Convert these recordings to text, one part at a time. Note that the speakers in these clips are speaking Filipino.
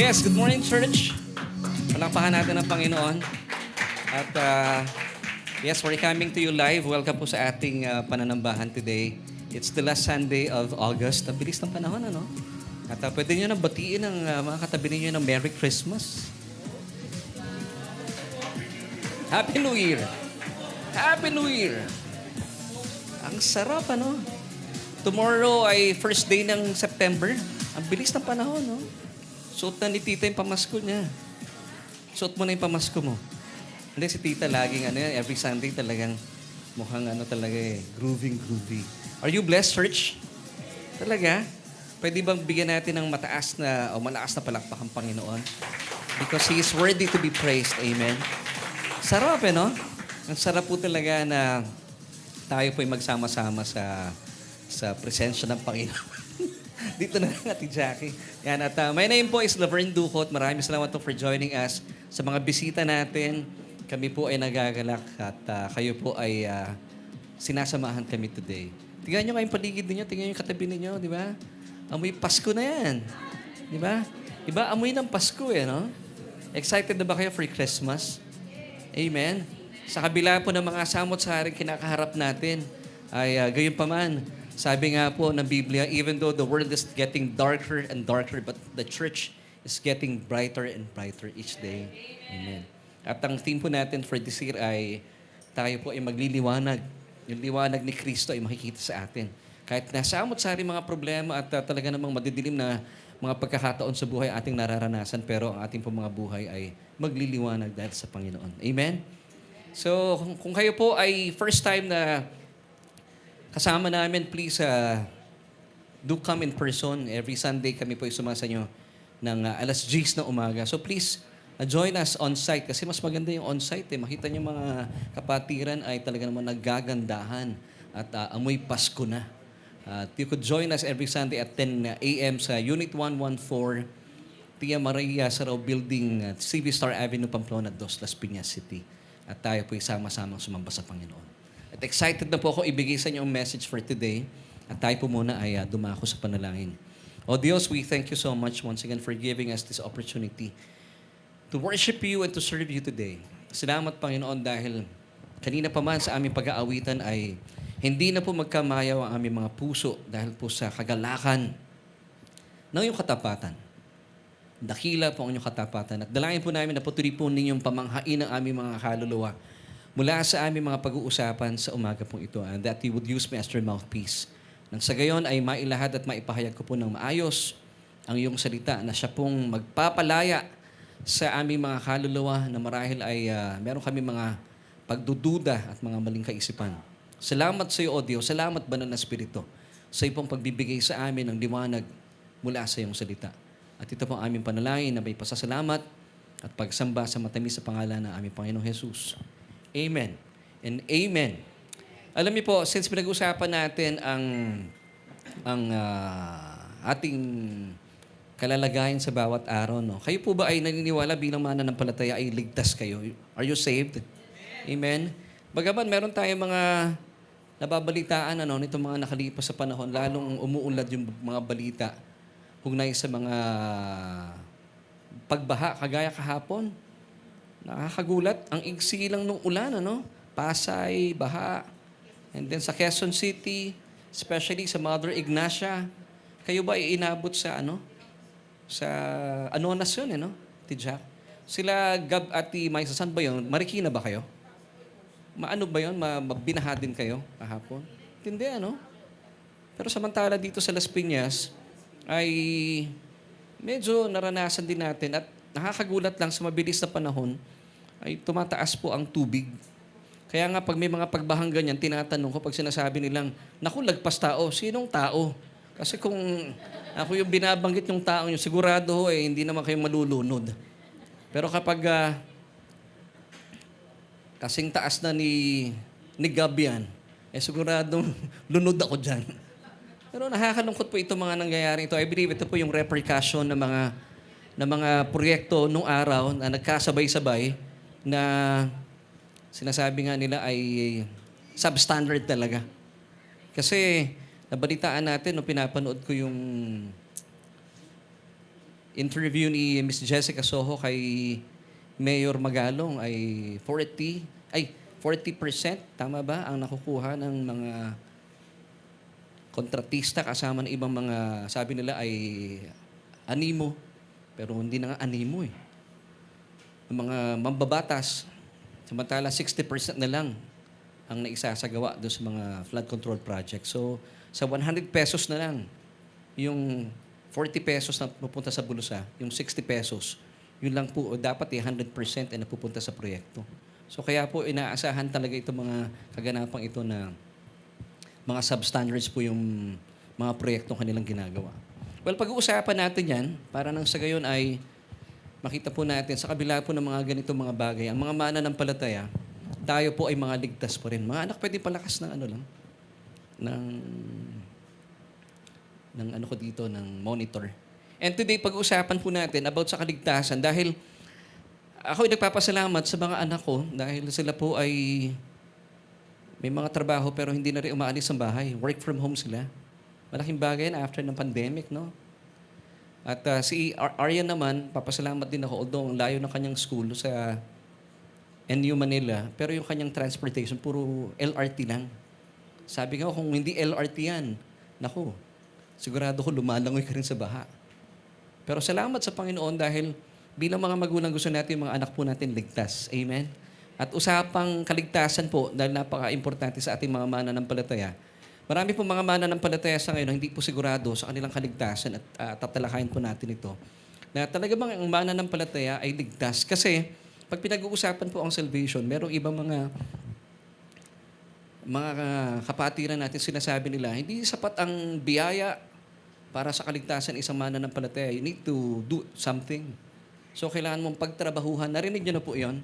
Yes, good morning, church. Palakpakan natin ang Panginoon. At yes, we're coming to you live. Welcome po sa ating pananambahan today. It's the last Sunday of August. Ang bilis ng panahon, ano? At pwede nyo nang batiin ang mga katabi ninyo ng Merry Christmas. Happy New Year! Happy New Year! Ang sarap, ano? Tomorrow ay first day ng September. Ang bilis ng panahon, no? Suot na ni Tita yung pamasko niya. Suot mo na yung pamasko mo. Hindi, si Tita laging, every Sunday talagang mukhang talaga groovy. Are you blessed, church? Talaga? Pwede bang bigyan natin ng mataas na, o malakas na palakpak ang Panginoon? Because He is worthy to be praised. Amen? Sarap, no? Ang sarap po talaga na tayo po'y magsama-sama sa presensya ng Panginoon. Dito na lang, Ate Jackie. Yan, at my name po is Laverne Ducot. Maraming salamat po for joining us. Sa mga bisita natin, kami po ay nagagalak at kayo po ay sinasamahan kami today. Tingnan nyo kayong paligid ninyo, tingnan nyo yung katabi ninyo, di ba? Amoy Pasko na yan. Di ba? Iba, amoy ng Pasko no? Excited na ba kayo for Christmas? Amen? Sa kabila po ng mga samot-saring kinakaharap natin, ay gayon pa man, sabi nga po ng Biblia, even though the world is getting darker and darker, but the church is getting brighter and brighter each day. Amen. At ang theme po natin for this year ay tayo po ay magliliwanag. Yung liwanag ni Kristo ay makikita sa atin. Kahit nasamot-sari mga problema at talaga namang madidilim na mga pagkakataon sa buhay ating nararanasan, pero ang ating po mga buhay ay magliliwanag dahil sa Panginoon. Amen? So, kung kayo po ay first time na kasama namin, please do come in person. Every Sunday kami po sumasa nyo ng alas 10 ng umaga. So please, join us on-site kasi mas maganda yung on-site. Makita nyo mga kapatiran ay talaga naman naggagandahan at amoy Pasko na. You could join us every Sunday at 10 a.m. sa Unit 114, Tia Maria Sarao Building, CV Star Avenue, Pamplona, Dos Las Piñas City. At tayo po sama-samang sumamba sa Panginoon. At excited na po ako ibigay sa inyo ang message for today. At tayo po muna ay dumako sa panalangin. O Diyos, we thank you so much once again for giving us this opportunity to worship you and to serve you today. Salamat, Panginoon, dahil kanina pa man sa aming pag-aawitan ay hindi na po magkamayaw ang aming mga puso dahil po sa kagalakan ng iyong katapatan. Dakila po ang inyong katapatan. At dalangin po namin na patuloy po ninyong pamanghain ang aming mga kaluluwa mula sa aming mga pag-uusapan sa umaga pong ito, and that you would use me as your mouthpiece. Nang sa gayon ay mailahad at maipahayag ko po ng maayos ang iyong salita na siya pong magpapalaya sa aming mga kaluluwa na marahil ay meron kami mga pagdududa at mga maling kaisipan. Salamat sa iyo, O Diyos. Salamat, Banal na Espiritu, sa iyong pagbibigay sa amin ng liwanag mula sa iyong salita. At ito po ang aming panalangin na may pasasalamat at pagsamba sa matamis sa pangalan ng aming Panginoong Jesus. Amen and amen. Alam niyo po, since pinag-usapan natin ang ating kalalagayan sa bawat araw, no? Kayo po ba ay naniniwala bilang mananampalataya ay ligtas kayo? Are you saved? Amen. Bagaman meron tayong mga nababalitaan nitong mga nakalipas sa panahon, lalong umuulad yung mga balita hugnay sa mga pagbaha kagaya kahapon. Nakakagulat. Ang igsi lang nung ulan, Pasay, baha. And then sa Quezon City, especially sa Mother Ignacia, kayo ba inabot sa Sa Anonas yun, Tijak? Sila Gab at Maysa, saan ba yun? Marikina ba kayo? Maano ba yun? Mabinaha din kayo kahapon? Hindi, Pero samantala dito sa Las Piñas, ay medyo naranasan din natin at nakakagulat lang sa mabilis na panahon ay tumataas po ang tubig. Kaya nga pag may mga pagbahang ganyan, tinatanong ko pag sinasabi nilang, naku, lagpas tao. Sinong tao? Kasi kung ako yung binabanggit yung taong yung sigurado hindi naman kayo malulunod. Pero kapag kasing taas na ni Gab yan, siguradong lunod ako dyan. Pero nakakalungkot po itong mga nangyayari ito. I believe ito po yung repercussion ng mga proyekto nung araw na nagkasabay-sabay na sinasabi nga nila ay substandard talaga. Kasi nabalitaan natin, pinapanood ko yung interview ni Miss Jessica Soho kay Mayor Magalong ay 40% tama ba ang nakukuha ng mga kontratista kasama ng ibang mga sabi nila ay animo pero hindi na nga animo eh. Ang mga mambabatas samantala 60% na lang ang naisasagawa doon sa mga flood control project. So sa 100 pesos na lang yung 40 pesos na pupunta sa bulusa, yung 60 pesos, yun lang po, o dapat 100% ay napupunta sa proyekto. So kaya po inaasahan talaga itong mga kaganapang ito na mga substandards po yung mga proyektong kanilang ginagawa. Well, pag-uusapan natin yan, para nang sa gayon ay makita po natin sa kabila po ng mga ganitong mga bagay, ang mga mananampalataya, tayo po ay mga ligtas po rin. Mga anak, pwede palakas ng ano lang, ng ano ko dito, ng monitor. And today, pag-uusapan po natin about sa kaligtasan dahil ako ay nagpapasalamat sa mga anak ko dahil sila po ay may mga trabaho pero hindi na rin umaalis sa bahay. Work from home sila. Malaking bagay na after ng pandemic, no? At si Aryan naman, papasalamat din ako although ang layo ng kanyang school sa NU Manila, pero yung kanyang transportation, puro LRT lang. Sabi nga, kung hindi LRT yan, naku, sigurado ko lumalangoy ka rin sa baha. Pero salamat sa Panginoon dahil bilang mga magulang gusto natin yung mga anak po natin ligtas. Amen? At usapang kaligtasan po, dahil napaka-importante sa ating mga mananampalataya, marami po mga mananampalataya sa ngayon na hindi po sigurado sa kanilang kaligtasan at tatalakayin po natin ito. Na talaga bang ang mananampalataya ay ligtas? Kasi pag pinag-uusapan po ang salvation, merong ibang mga kapatiran natin sinasabi nila, hindi sapat ang biyaya para sa kaligtasan isang mananampalataya. You need to do something. So, kailangan mong pagtrabahuhan. Narinig niyo na po yon.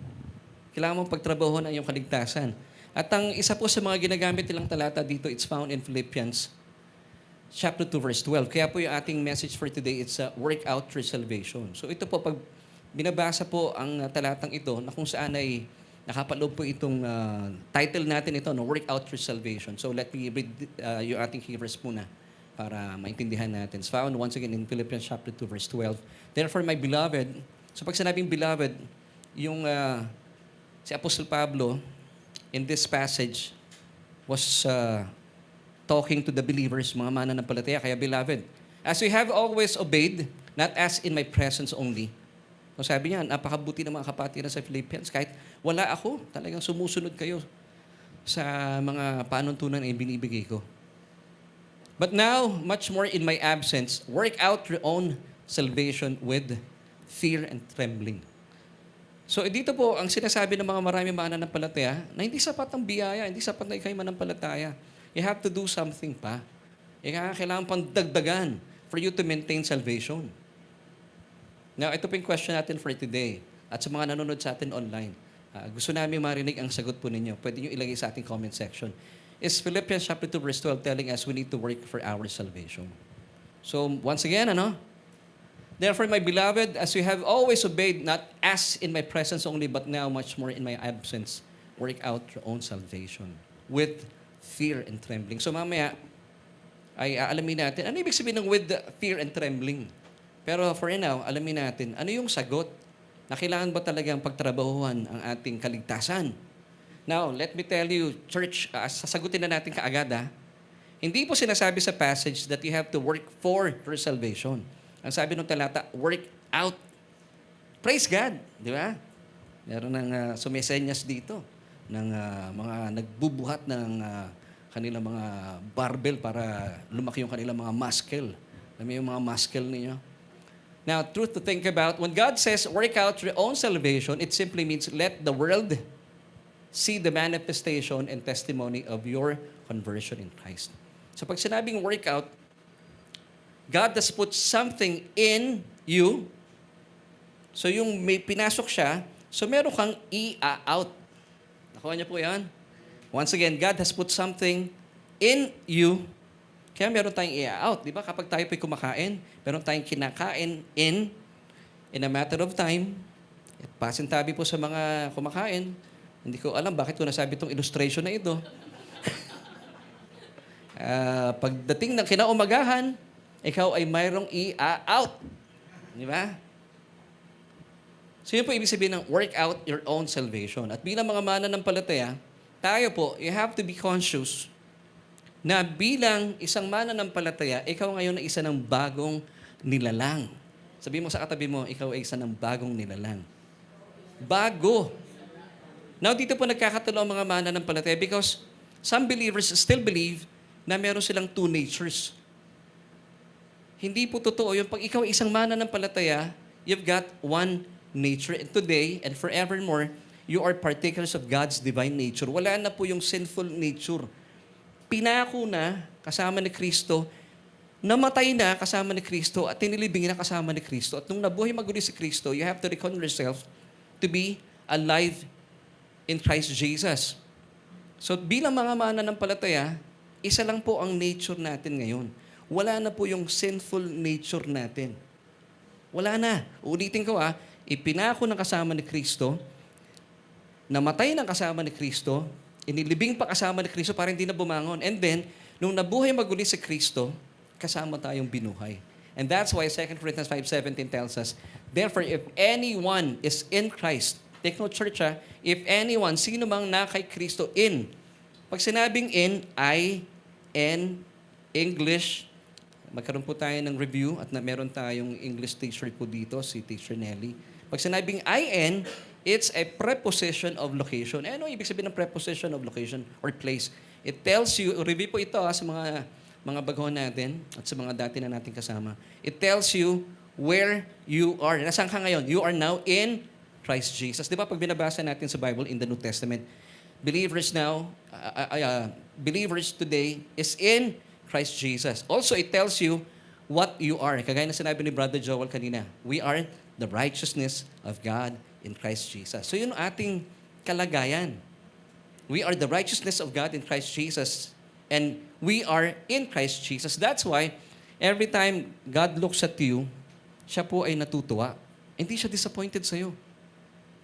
Kailangan mong pagtrabahuhan ang iyong kaligtasan. At ang isa po sa mga ginagamit nilang talata dito, it's found in Philippians chapter 2, verse 12. Kaya po yung ating message for today, it's work out your salvation. So, ito po, pag binabasa po ang talatang ito, na kung saan ay nakapaloob po itong title natin ito, no? Work out your salvation. So, let me read yung ating key verse muna para maintindihan natin. It's found once again in Philippians chapter 2, verse 12. Therefore, my beloved, so pag sinabing beloved, yung si Apostle Pablo, in this passage, was talking to the believers, mga mananampalataya. Kaya, beloved, as we have always obeyed, not as in my presence only. So sabi niya, napakabuti ng mga kapatiran sa Philippians. Kahit wala ako, talagang sumusunod kayo sa mga panuntunan na binibigay ko. But now, much more in my absence, work out your own salvation with fear and trembling. So dito po, ang sinasabi ng mga maraming mananampalataya, na hindi sapat ang biyaya, hindi sapat na ikay mananampalataya. You have to do something pa. Kailangan pang dagdagan for you to maintain salvation. Now, ito po yung question natin for today. At sa mga nanonood sa atin online, gusto namin marinig ang sagot po ninyo. Pwede nyo ilagay sa ating comment section. Is Philippians chapter 2, verse 12 telling us we need to work for our salvation. So, once again, Therefore, my beloved, as you have always obeyed, not as in my presence only, but now much more in my absence, work out your own salvation with fear and trembling. So mamaya, ay alamin natin, ano ibig sabihin ng with fear and trembling? Pero for now, alamin natin, ano yung sagot na kailangan ba talagang pagtrabahuhan ang ating kaligtasan? Now, let me tell you, church, sasagutin na natin kaagad, hindi po sinasabi sa passage that you have to work for your salvation. Ang sabi ng talata, work out. Praise God, di ba? Meron ng sumisenyas dito ng mga nagbubuhat ng kanilang mga barbell para lumaki yung kanilang mga muscle. Alam mo yung mga muscle ninyo? Now, truth to think about, when God says, work out your own salvation, it simply means let the world see the manifestation and testimony of your conversion in Christ. So pag sinabing work out, God has put something in you. So yung may pinasok siya, so meron kang i-out. Nakuha niyo po yan? Once again, God has put something in you. Kaya meron tayong i-out. Di ba? Kapag tayo po'y kumakain, meron tayong kinakain in a matter of time. Pasintabi po sa mga kumakain. Hindi ko alam bakit ko nasabi itong illustration na ito. Pagdating ng kinaumagahan, ikaw ay mayroong i-out. Di ba? So yun po ibig sabihin ng work out your own salvation. At bilang mga mananampalataya, tayo po, you have to be conscious na bilang isang mananampalataya, ikaw ngayon ay isa ng bagong nilalang. Sabi mo sa katabi mo, ikaw ay isa ng bagong nilalang. Bago. Now, dito po nagkakatalo ang mga mananampalataya because some believers still believe na meron silang two natures. Hindi po totoo yun. Pag ikaw ay isang mananampalataya, you've got one nature. And today and forevermore, you are partakers of God's divine nature. Wala na po yung sinful nature. Pinako na kasama ni Kristo, namatay na kasama ni Kristo, at tinilibing na kasama ni Kristo. At nung nabuhay maguli si Kristo, you have to reckon yourself to be alive in Christ Jesus. So bilang mga mananampalataya, isa lang po ang nature natin ngayon. Wala na po yung sinful nature natin. Wala na. Ulitin ko ipinako ng kasama ni Kristo, namatay ng kasama ni Kristo, inilibing pa kasama ni Kristo para hindi na bumangon. And then, nung nabuhay maguli si Kristo, kasama tayong binuhay. And that's why 2 Corinthians 5:17 tells us, therefore, if anyone is in Christ, take note church if anyone, sino mang na kay Kristo in. Pag sinabing in, English, magkaroon po tayo ng review at meron tayong English teacher po dito, si Teacher Nelly. Pag sinabing in, it's a preposition of location. Ano ibig sabihin ng preposition of location or place? It tells you, review po ito sa mga baguhan natin at sa mga dati na natin kasama. It tells you where you are. Nasaan ka ngayon? You are now in Christ Jesus. Di ba pag binabasa natin sa Bible in the New Testament, believers today is in Christ Jesus. Also, it tells you what you are. Kagaya na sinabi ni Brother Joel kanina, we are the righteousness of God in Christ Jesus. So yun ang ating kalagayan. We are the righteousness of God in Christ Jesus, and we are in Christ Jesus. That's why every time God looks at you, siya po ay natutuwa. Hindi siya disappointed sa'yo.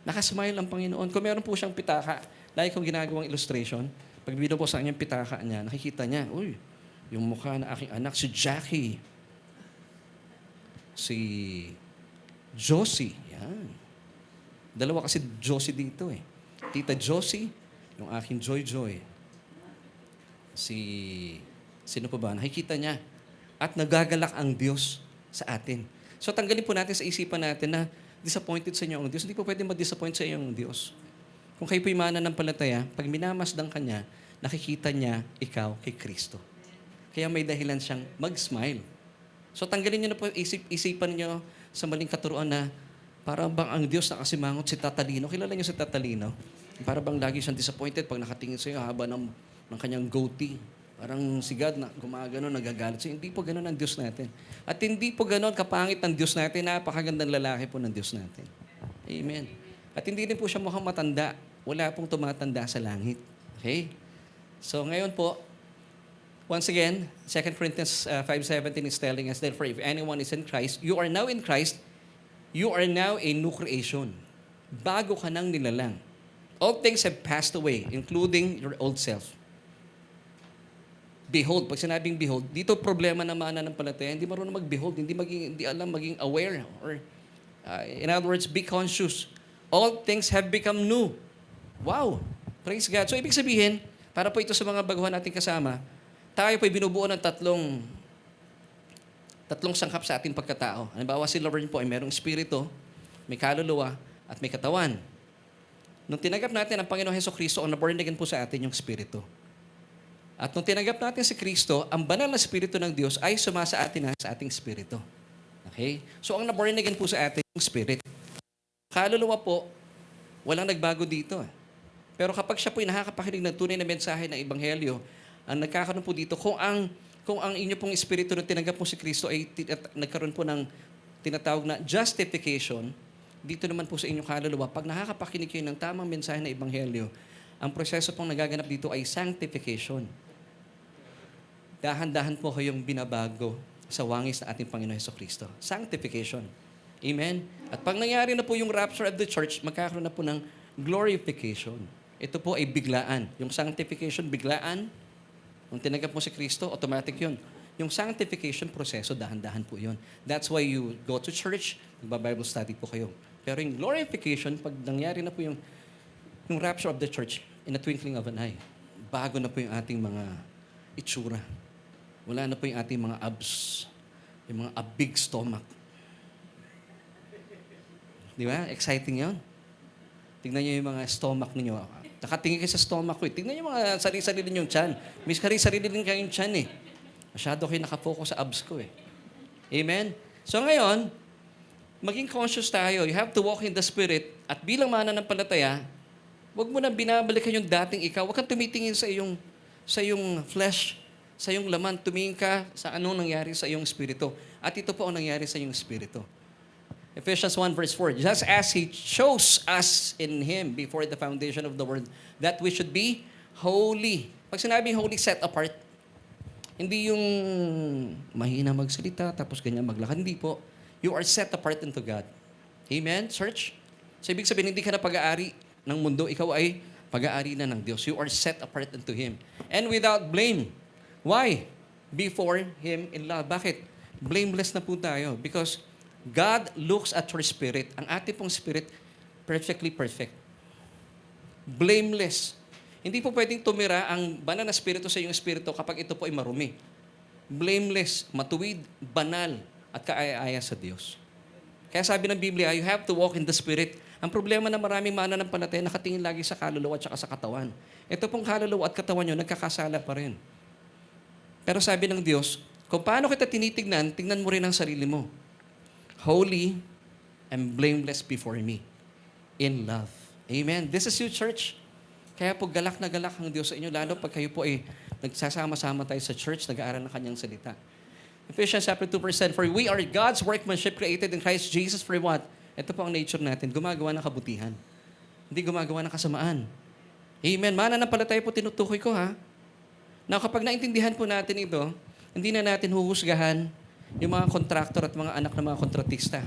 Nakasmile ang Panginoon. Kung meron po siyang pitaka, lagi kong ginagawang illustration, pag bino po sa kanyang pitaka niya, nakikita niya, uy, yung mukha na aking anak, si Jackie, si Josie, yan. Dalawa kasi Josie dito Tita Josie, yung aking Joy. Sino pa ba? Nakikita niya. At nagagalak ang Diyos sa atin. So tanggalin po natin sa isipan natin na disappointed sa inyo ang Diyos. Hindi po pwede ma-disappoint sa inyo ang Diyos. Kung kayo po'y mananampalataya, pag minamasdan ka niya, nakikita niya ikaw kay Kristo. Kaya may dahilan siyang mag-smile. So tanggalin niyo na po isipan niyo sa maling katuruan na para bang ang Diyos nakasimangot si Tatalino. Kilala niyo si Tatalino? Para bang lagi siyang disappointed pag nakatingin sa iyo haba ng kanyang goatee. Parang si God na gumagano, nagagalit. So, hindi po ganun ang Diyos natin. At hindi po ganun kapangit ang Diyos natin. Napakagandang lalaki po ng Diyos natin. Amen. At hindi din po siya mukhang matanda. Wala pong tumatanda sa langit. Okay? So ngayon po, once again, 2 Corinthians 5:17 is telling us, therefore, if anyone is in Christ, you are now in Christ, you are now a new creation. Bago ka nang nilalang. All things have passed away, including your old self. Behold, pag sinabing behold, dito problema na mananampalataya, hindi marunong mag-behold, hindi alam maging aware. Or, in other words, be conscious. All things have become new. Wow! Praise God. So, ibig sabihin, para po ito sa mga baguhan natin kasama, tayo po'y binubuo ng tatlong sangkap sa ating pagkatao. Halimbawa, si Laverne po ay merong espiritu, may kaluluwa, at may katawan. Nung tinanggap natin ang Panginoong Hesukristo, ang naborn again po sa atin yung espiritu. At nung tinanggap natin si Kristo, ang banal na espiritu ng Diyos ay sumasa atin sa ating espiritu. Okay? So, ang naborn again po sa atin yung spirit. Kaluluwa po, walang nagbago dito. Pero kapag siya po'y nakakapakinig ng tunay na mensahe ng Ebanghelyo, ang nagkakaroon po dito, kung ang inyo pong espiritu na tinanggap mo si Kristo ay nagkaroon po ng tinatawag na justification, dito naman po sa inyong kaluluwa, pag nakakapakinig kayo ng tamang mensahe ng Ebanghelyo, ang proseso pong nagaganap dito ay sanctification. Dahan-dahan po kayong binabago sa wangis na ating Panginoon Hesukristo. Sanctification. Amen? At pag nangyari na po yung rapture of the church, magkakaroon na po ng glorification. Ito po ay biglaan. Yung sanctification, biglaan. Kung tinanggap mo si Kristo, automatic yun. Yung sanctification proseso, dahan-dahan po yun. That's why you go to church, magba-Bible study po kayo. Pero yung glorification, pag nangyari na po yung rapture of the church, in a twinkling of an eye, bago na po yung ating mga itsura. Wala na po yung ating mga abs, yung mga a big stomach. Di ba? Exciting yun. Tingnan niyo yung mga stomach ninyo. Nakatingin kayo sa stomach ko. Tingnan niyo yung mga sarili-sarili ninyong tiyan. May sarili din kayong tiyan eh. Masyado kayo nakafocus sa abs ko eh. Amen? So ngayon, maging conscious tayo. You have to walk in the Spirit. At bilang mananampalataya, huwag mo na binabalikan yung dating ikaw. Huwag kang tumitingin sa iyong flesh, sa iyong laman. Tumingin ka sa anong nangyari sa iyong espiritu. At ito po ang nangyari sa iyong espiritu. Ephesians 1 verse 4, just as He chose us in Him before the foundation of the world, that we should be holy. Pag sinabing holy, set apart, hindi yung mahina magsalita, tapos ganyan maglakad. Hindi po. You are set apart unto God. Amen, church? So, ibig sabihin, hindi ka na pag-aari ng mundo, ikaw ay pag-aari na ng Diyos. You are set apart unto Him. And without blame. Why? Before Him in love. Bakit? Blameless na po tayo. Because God looks at your spirit. Ang ating pong spirit, perfectly perfect. Blameless. Hindi po pwedeng tumira ang banal na spirito sa iyong espiritu kapag ito po ay marumi. Blameless, matuwid, banal, at kaaya-aya sa Diyos. Kaya sabi ng Biblia, you have to walk in the Spirit. Ang problema na maraming mananampalataya, nakatingin lagi sa kaluluwa at sa katawan. Ito pong kaluluwa at katawan nyo, nagkakasala pa rin. Pero sabi ng Diyos, kung paano kita tinitignan, tingnan mo rin ang sarili mo. Holy and blameless before me. In love. Amen. This is you, church. Kaya po galak na galak ang Diyos sa inyo, lalo pag kayo po ay nagsasama-sama tayo sa church, nag-aaral ng kanyang salita. Ephesians chapter 2 verse 10, for we are God's workmanship created in Christ Jesus for what? Ito po ang nature natin, gumagawa ng kabutihan. Hindi gumagawa ng kasamaan. Amen. Mananampalataya po tinutukoy ko ha. Now kapag naintindihan po natin ito, hindi na natin huhusgahan yung mga kontraktor at mga anak ng mga kontratista.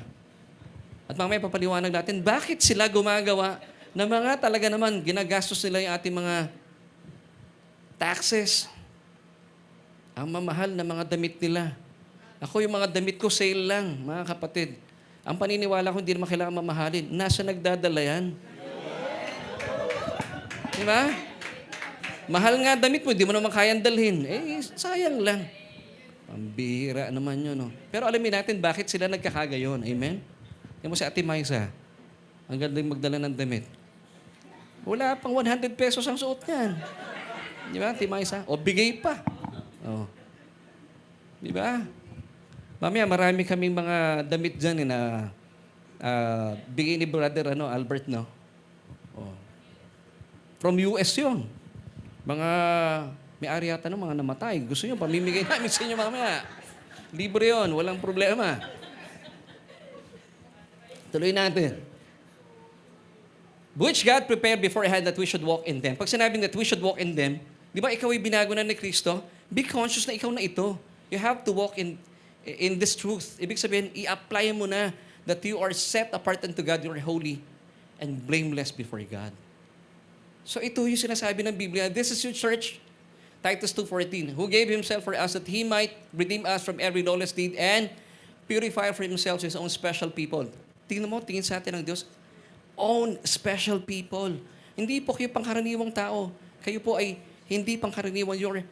At mamaya papaliwanag natin, bakit sila gumagawa na mga talaga naman ginagastos nila yung ating mga taxes. Ang mamahal na mga damit nila. Ako yung mga damit ko, sale lang, mga kapatid. Ang paniniwala ko, hindi naman kailangan mamahalin. Nasa nagdadala yan. Di ba? Mahal nga damit mo, hindi mo naman kayang dalhin. Eh, sayang lang. Pambihira naman yun, no? Pero alamin natin bakit sila nagkakagayon. Amen? Yung mo si Ate Maisa, ang galing magdala ng damit. Wala pang 100 pesos ang suot niyan. Di ba, Ate Maisa? O bigay pa. O. Di ba? Mamaya, marami kaming mga damit dyan na bigay ni Brother Albert, no? O. From US yun. Mga may-ari yata ng mga namatay. Gusto nyo, pamimigay namin sa inyo mamaya. Libre yun, walang problema. Tuloy natin. Which God prepared beforehand that we should walk in them. Pag sinabing that we should walk in them, di ba ikaw ay binago na ni Kristo? Be conscious na ikaw na ito. You have to walk in this truth. Ibig sabihin, i-apply mo na that you are set apart unto God, you are holy and blameless before God. So ito yung sinasabi ng Biblia. This is your church. Titus 2:14, who gave Himself for us that He might redeem us from every lawless deed and purify for Himself His own special people. Tingnan mo, tingin sa atin ng Diyos, own special people. Hindi po kayo pangkaraniwang tao. Kayo po ay hindi pangkaraniwan. You're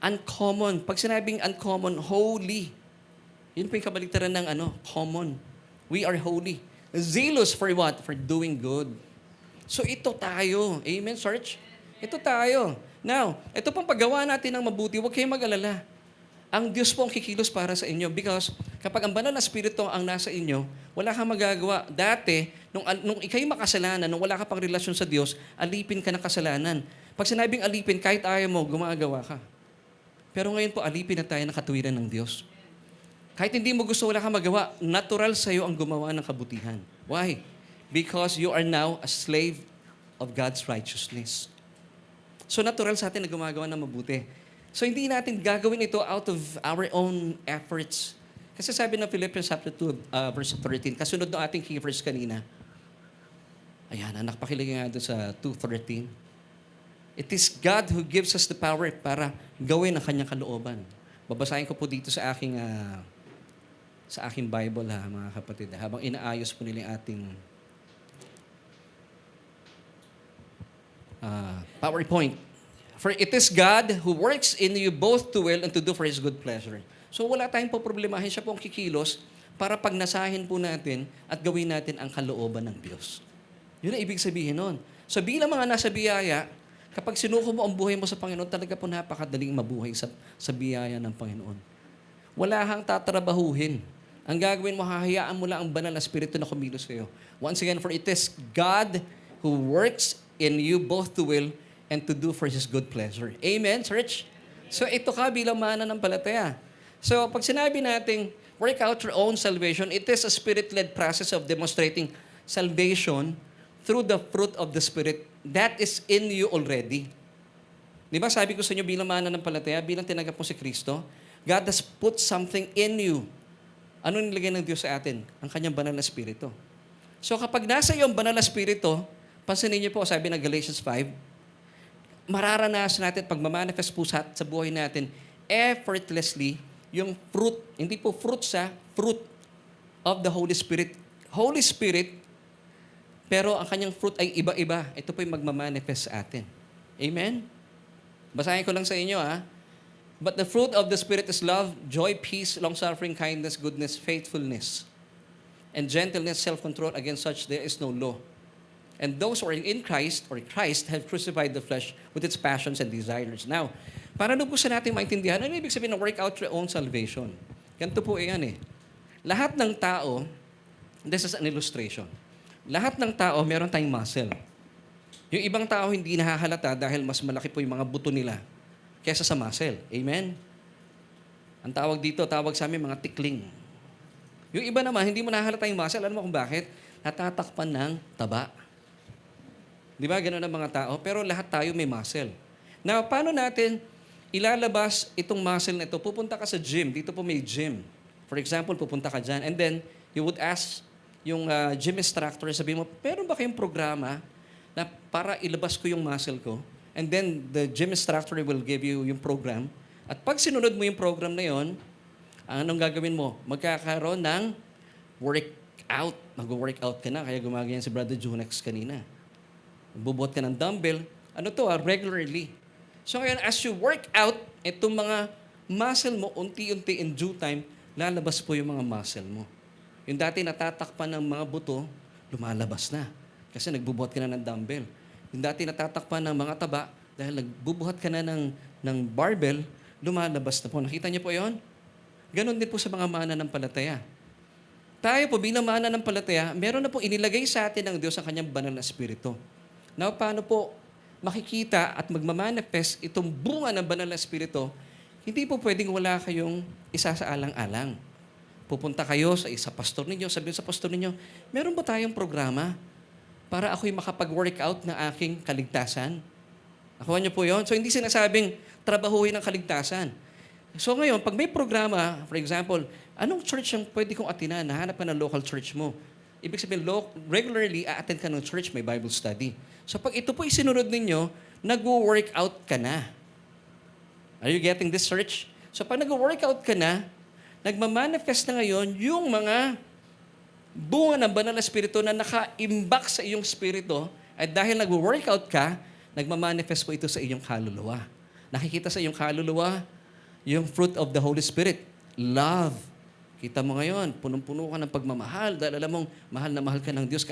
uncommon. Pag sinabing uncommon, holy. Yun po yung kabaligtaran ng common. We are holy. Zealous for what? For doing good. So ito tayo. Amen, church? Ito tayo. Now, ito pong paggawa natin ng mabuti, huwag kayong mag-alala. Ang Diyos po ang kikilos para sa inyo because kapag ang banal na spirito ang nasa inyo, wala kang magagawa. Dati, nung ikay makasalanan, nung wala ka pang relasyon sa Diyos, alipin ka ng kasalanan. Pag sinabing alipin, kahit ayaw mo, gumagawa ka. Pero ngayon po, alipin na tayo ng katuwiran ng Diyos. Kahit hindi mo gusto, wala kang magawa, natural sa iyo ang gumawa ng kabutihan. Why? Because you are now a slave of God's righteousness. So natural sa atin na gumagawa ng mabuti. So hindi natin gagawin ito out of our own efforts. Kasi sabi ng Philippians chapter 2, verse 13, kasunod ng ating key verse kanina. Ayan, anak, pakiligin nga doon sa 2:13. It is God who gives us the power para gawin ang kanyang kalooban. Babasahin ko po dito sa aking Bible ha, mga kapatid. Habang inaayos po nila yung ating PowerPoint. For it is God who works in you both to will and to do for His good pleasure. So wala tayong poproblemahin. Siya po ang kikilos para pagnasahin po natin at gawin natin ang kalooban ng Diyos. Yun ang ibig sabihin nun. So bilang mga nasa biyaya, kapag sinuko mo ang buhay mo sa Panginoon, talaga po napakadaling mabuhay sa biyaya ng Panginoon. Wala hang tatrabahuhin. Ang gagawin mo, hahayaan mo lang ang banal na Espiritu na kumilos sa'yo. Once again, for it is God who works in you both to will and to do for His good pleasure. Amen, church? So ito ka bilang mananampalataya. So pag sinabi nating work out your own salvation, it is a Spirit-led process of demonstrating salvation through the fruit of the Spirit that is in you already. Di ba sabi ko sa inyo bilang mananampalataya, bilang tinanggap mo si Kristo, God has put something in you. Ano nilagay ng Diyos sa atin? Ang kanyang banal na Espiritu. So kapag nasa iyo ang banal na Espiritu, pansinin niyo po, sabi ng Galatians 5, mararanasan natin, pagmamanifest po sa buhay natin, effortlessly, yung fruit, hindi po fruit of the Holy Spirit. Holy Spirit, pero ang kanyang fruit ay iba-iba. Ito po yung magmamanifest sa atin. Amen? Basahin ko lang sa inyo, But the fruit of the Spirit is love, joy, peace, long-suffering, kindness, goodness, faithfulness, and gentleness, self-control. Against such there is no law. And those who are in Christ, or Christ, have crucified the flesh with its passions and desires. Now, para doon po sa natin maintindihan, ano ibig sabihin ng work out your own salvation? Ganito po yan Lahat ng tao, this is an illustration. Lahat ng tao, meron tayong muscle. Yung ibang tao hindi nahahalata dahil mas malaki po yung mga buto nila kesa sa muscle. Amen? Ang tawag sa amin, mga tikling. Yung iba naman, hindi mo nahahalata yung muscle. Alam mo kung bakit? Natatakpan ng taba. Di ba? Ganun ang mga tao. Pero lahat tayo may muscle. Now, paano natin ilalabas itong muscle na ito? Pupunta ka sa gym. Dito po may gym. For example, pupunta ka dyan. And then, you would ask yung gym instructor, sabihin mo, meron ba kayong programa na para ilabas ko yung muscle ko? And then, the gym instructor will give you yung program. At pag sinunod mo yung program na yon, anong gagawin mo? Magkakaroon ng workout. Mag-workout ka na, kaya gumagayan si Brother Junex kanina. Bubuhat ka ng dumbbell. Ano to regularly. So ngayon, as you work out, itong mga muscle mo, unti-unti in due time, lalabas po yung mga muscle mo. Yung dati natatakpan ng mga buto, lumalabas na. Kasi nagbubuhat ka na ng dumbbell. Yung dati natatakpan ng mga taba, dahil nagbubuhat ka na ng barbell, lumalabas na po. Nakita niyo po yon? Ganon din po sa mga mananampalataya. Tayo po bilang mananampalataya, meron na po inilagay sa atin ng Diyos ang kanyang banal na Espiritu. Now, paano po makikita at magmamanifest itong bunga ng banal na Espiritu? Hindi po pwedeng wala kayong isa sa alang-alang. Pupunta kayo sa pastor ninyo, sabihin sa pastor ninyo, meron ba tayong programa para ako'y makapag-workout ng aking kaligtasan? Nakuha niyo po yun? So, hindi sinasabing trabahuhin ang kaligtasan. So, ngayon, pag may programa, for example, anong church ang pwede kong atinan? Nahanap ka ng local church mo. Ibig sabihin, regularly, a-attend ka ng church, may Bible study. So, pag ito po isinunod ninyo, nag-workout ka na. Are you getting this, church? So, pag nag-workout ka na, nagmamanifest na ngayon yung mga bunga ng banal na Espiritu na naka-imbak sa iyong Espiritu at dahil nag-workout ka, nagmamanifest po ito sa iyong kaluluwa. Nakikita sa iyong kaluluwa yung fruit of the Holy Spirit. Love. Kita mo ngayon, punong-puno ka ng pagmamahal dahil alam mong mahal na mahal ka ng Diyos.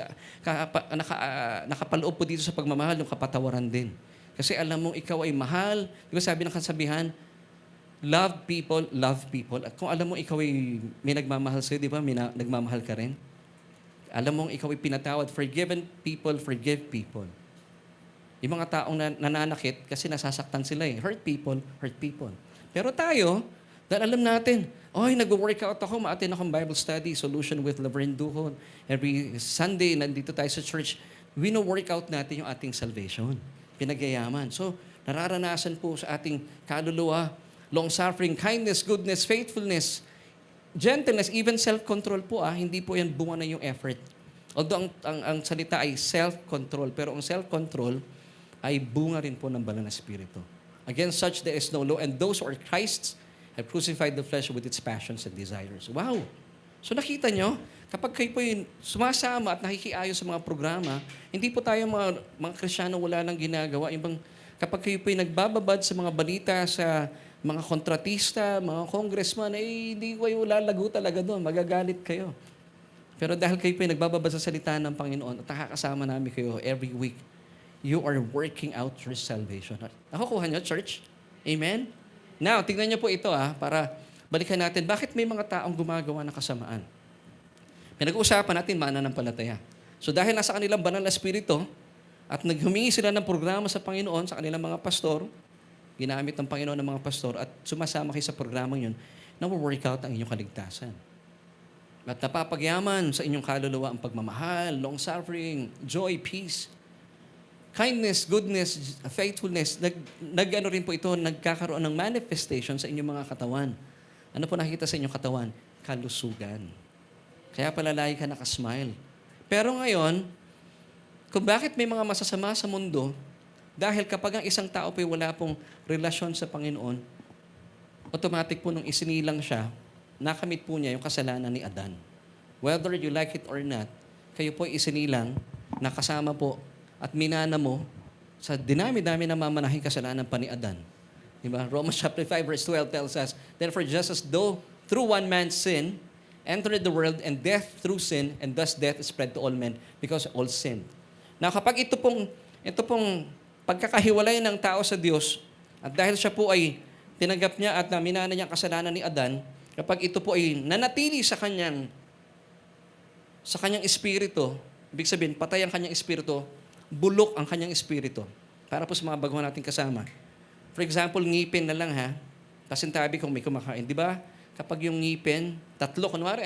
Nakapaloob po dito sa pagmamahal yung kapatawaran din. Kasi alam mong ikaw ay mahal. Di ba sabi ng kasabihan, love people. At kung alam mong ikaw ay may nagmamahal sa'yo, di ba? May nagmamahal ka rin. Alam mong ikaw ay pinatawad. Forgiven people, forgive people. Yung mga taong nananakit kasi nasasaktan sila Hurt people. Pero tayo, dahil alam natin, nag-workout ako, ma-attend akong Bible study, Solution with Laverne Duhon. Every Sunday, nandito tayo sa church, wino-workout natin yung ating salvation. Pinagyayaman. So, nararanasan po sa ating kaluluwa, long-suffering, kindness, goodness, faithfulness, gentleness, even self-control po. Hindi po yan bunga na yung effort. Although ang salita ay self-control, pero ang self-control ay bunga rin po ng banal na Espiritu. Against such there is no law, and those who are Christ's I've crucified the flesh with its passions and desires. Wow! So nakita nyo, kapag kayo po yung sumasama at nakikiayon sa mga programa, hindi po tayo mga Kristiyano wala lang ginagawa. Yung bang, kapag kayo po yung nagbababad sa mga balita sa mga kontratista, mga congressman, hindi kayo lalago talaga doon. Magagalit kayo. Pero dahil kayo po yung nagbababad sa salita ng Panginoon at nakakasama namin kayo every week, you are working out your salvation. Nakukuha nyo, church? Amen? Now, tingnan niyo po ito para balikan natin. Bakit may mga taong gumagawa ng kasamaan? Pinag-uusapan natin mananampalataya. So dahil nasa kanilang banal na espiritu at naghumingi sila ng programa sa Panginoon, sa kanilang mga pastor, ginamit ng Panginoon ng mga pastor at sumasama kayo sa programang yun, na-work out ang inyong kaligtasan. At napapagyaman sa inyong kaluluwa ang pagmamahal, long-suffering, joy, peace, kindness, goodness, faithfulness. Nag-ano rin po ito, nagkakaroon ng manifestation sa inyong mga katawan. Ano po nakikita sa inyong katawan? Kalusugan. Kaya pala lagi ka nakasmile. Pero ngayon, kung bakit may mga masasama sa mundo, dahil kapag ang isang tao po wala pong relasyon sa Panginoon, automatic po nung isinilang siya, nakamit po niya yung kasalanan ni Adan. Whether you like it or not, kayo po isinilang, nakasama po, at minana mo sa dinami-dami na mamanahing kasalanan pa ni Adan. Diba? Romans chapter 5 verse 12 tells us, therefore just as though through one man's sin entered the world and death through sin and thus death is spread to all men because all sinned. Now kapag ito pong pagkakahiwalay ng tao sa Diyos at dahil siya po ay tinanggap niya at minana niya ang kasalanan ni Adan, kapag ito po ay nanatili sa kanyang espiritu, ibig sabihin patay ang kanyang espiritu, bulok ang kanyang espiritu. Para po sa mga baguhan natin kasama. For example, ngipin na lang Pasintabi kung may kumakain. Di ba? Kapag yung ngipin, tatlo, kunwari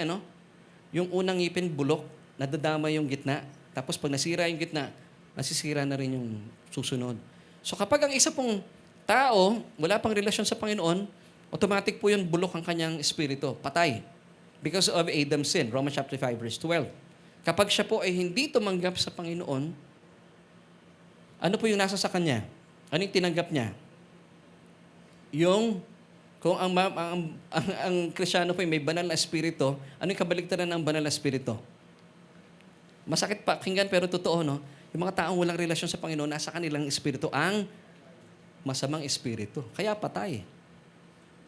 yung unang ngipin bulok, nadadama yung gitna. Tapos pag nasira yung gitna, nasisira na rin yung susunod. So kapag ang isa pong tao, wala pang relasyon sa Panginoon, automatic po yun bulok ang kanyang espiritu. Patay. Because of Adam's sin. Romans chapter 5 verse 12. Kapag siya po ay hindi tumanggap sa Panginoon, ano po yung nasa sa kanya? Ano yung tinanggap niya? Kung ang Kristiyano po ay may banal na espiritu, ano yung kabaligtaran ng banal na espiritu? Masakit pakinggan pero totoo, no? Yung mga taong walang relasyon sa Panginoon, nasa kanilang espiritu ang masamang espiritu. Kaya patay.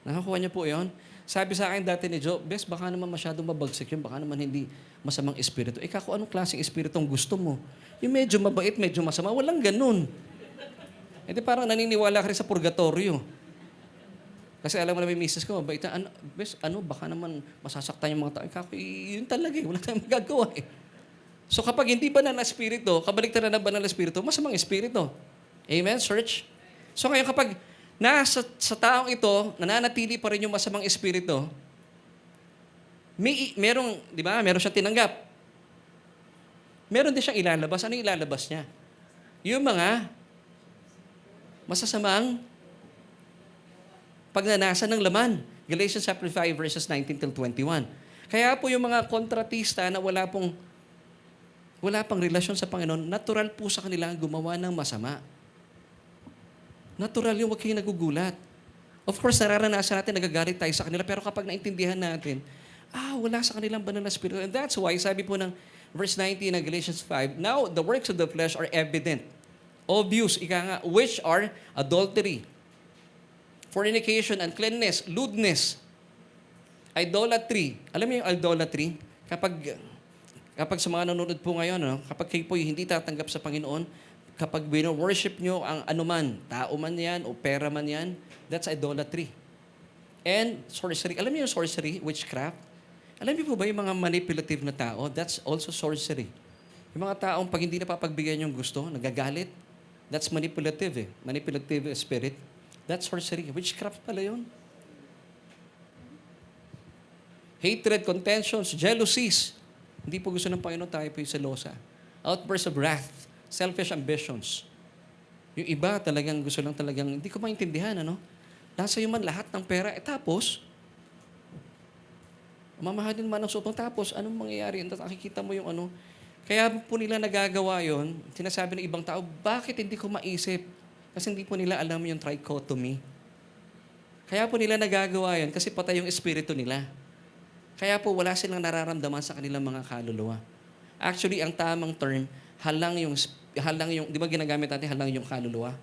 Nakakuha niyo po yon? Sabi sa akin dati ni Joe, Bes, baka naman masyadong mabagsik yun, baka naman hindi masamang espiritu. Kung anong klaseng espiritu ang gusto mo? Yung medyo mabait, medyo masama, walang ganun. Hindi parang naniniwala ka rin sa purgatorio. Kasi alam mo na may misis ko, mabait na, Bes, baka naman masasaktan yung mga tao. Yun talaga wala tayong magagawa So kapag hindi banal na espiritu, kabaligtaran na banal na espiritu, masamang espiritu. Amen, church? So ngayon kapag sa taong ito, nananatili pa rin yung masamang espiritu, meron siyang tinanggap. Meron din siyang ilalabas. Ano yung ilalabas niya? Yung mga masasamang pagnanasa ng laman. Galatians chapter 5 verses 19 till 21. Kaya po yung mga kontratista na wala pang relasyon sa Panginoon, natural po sa kanila gumawa ng masama. Natural yung wag kayong nagugulat. Of course, nararanasan natin, nagagalit tayo sa kanila, pero kapag naintindihan natin, wala sa kanilang banal na espiritu. And that's why, sabi po ng verse 19 ng Galatians 5, now the works of the flesh are evident, obvious, which are adultery, fornication, uncleanness, lewdness, idolatry. Alam mo yung idolatry? Kapag sa mga nanonood po ngayon, kapag kayo po hindi tatanggap sa Panginoon, kapag worship nyo ang anuman, tao man yan o pera man yan, that's idolatry. And sorcery. Alam niyo yung sorcery, witchcraft? Alam niyo po ba yung mga manipulative na tao? That's also sorcery. Yung mga taong pag hindi napapagbigyan yung gusto, nagagalit, that's manipulative Manipulative spirit. That's sorcery. Witchcraft pala yun. Hatred, contentions, jealousies. Hindi po gusto ng Panginoon tayo po yung selosa. Outbursts of wrath, selfish ambitions. Yung iba talagang gusto lang talagang, hindi ko maintindihan, Nasa iyo man lahat ng pera, tapos, mamahalin man ang supang, tapos, anong mangyayari? Nakikita mo yung Kaya po nila nagagawa yon. Sinasabi ng ibang tao, bakit hindi ko maisip? Kasi hindi po nila alam yung trichotomy. Kaya po nila nagagawa yun kasi patay yung espiritu nila. Kaya po wala silang nararamdaman sa kanilang mga kaluluwa. Actually, ang tamang term, halang yung, di ba ginagamit natin halang yung kaluluwa?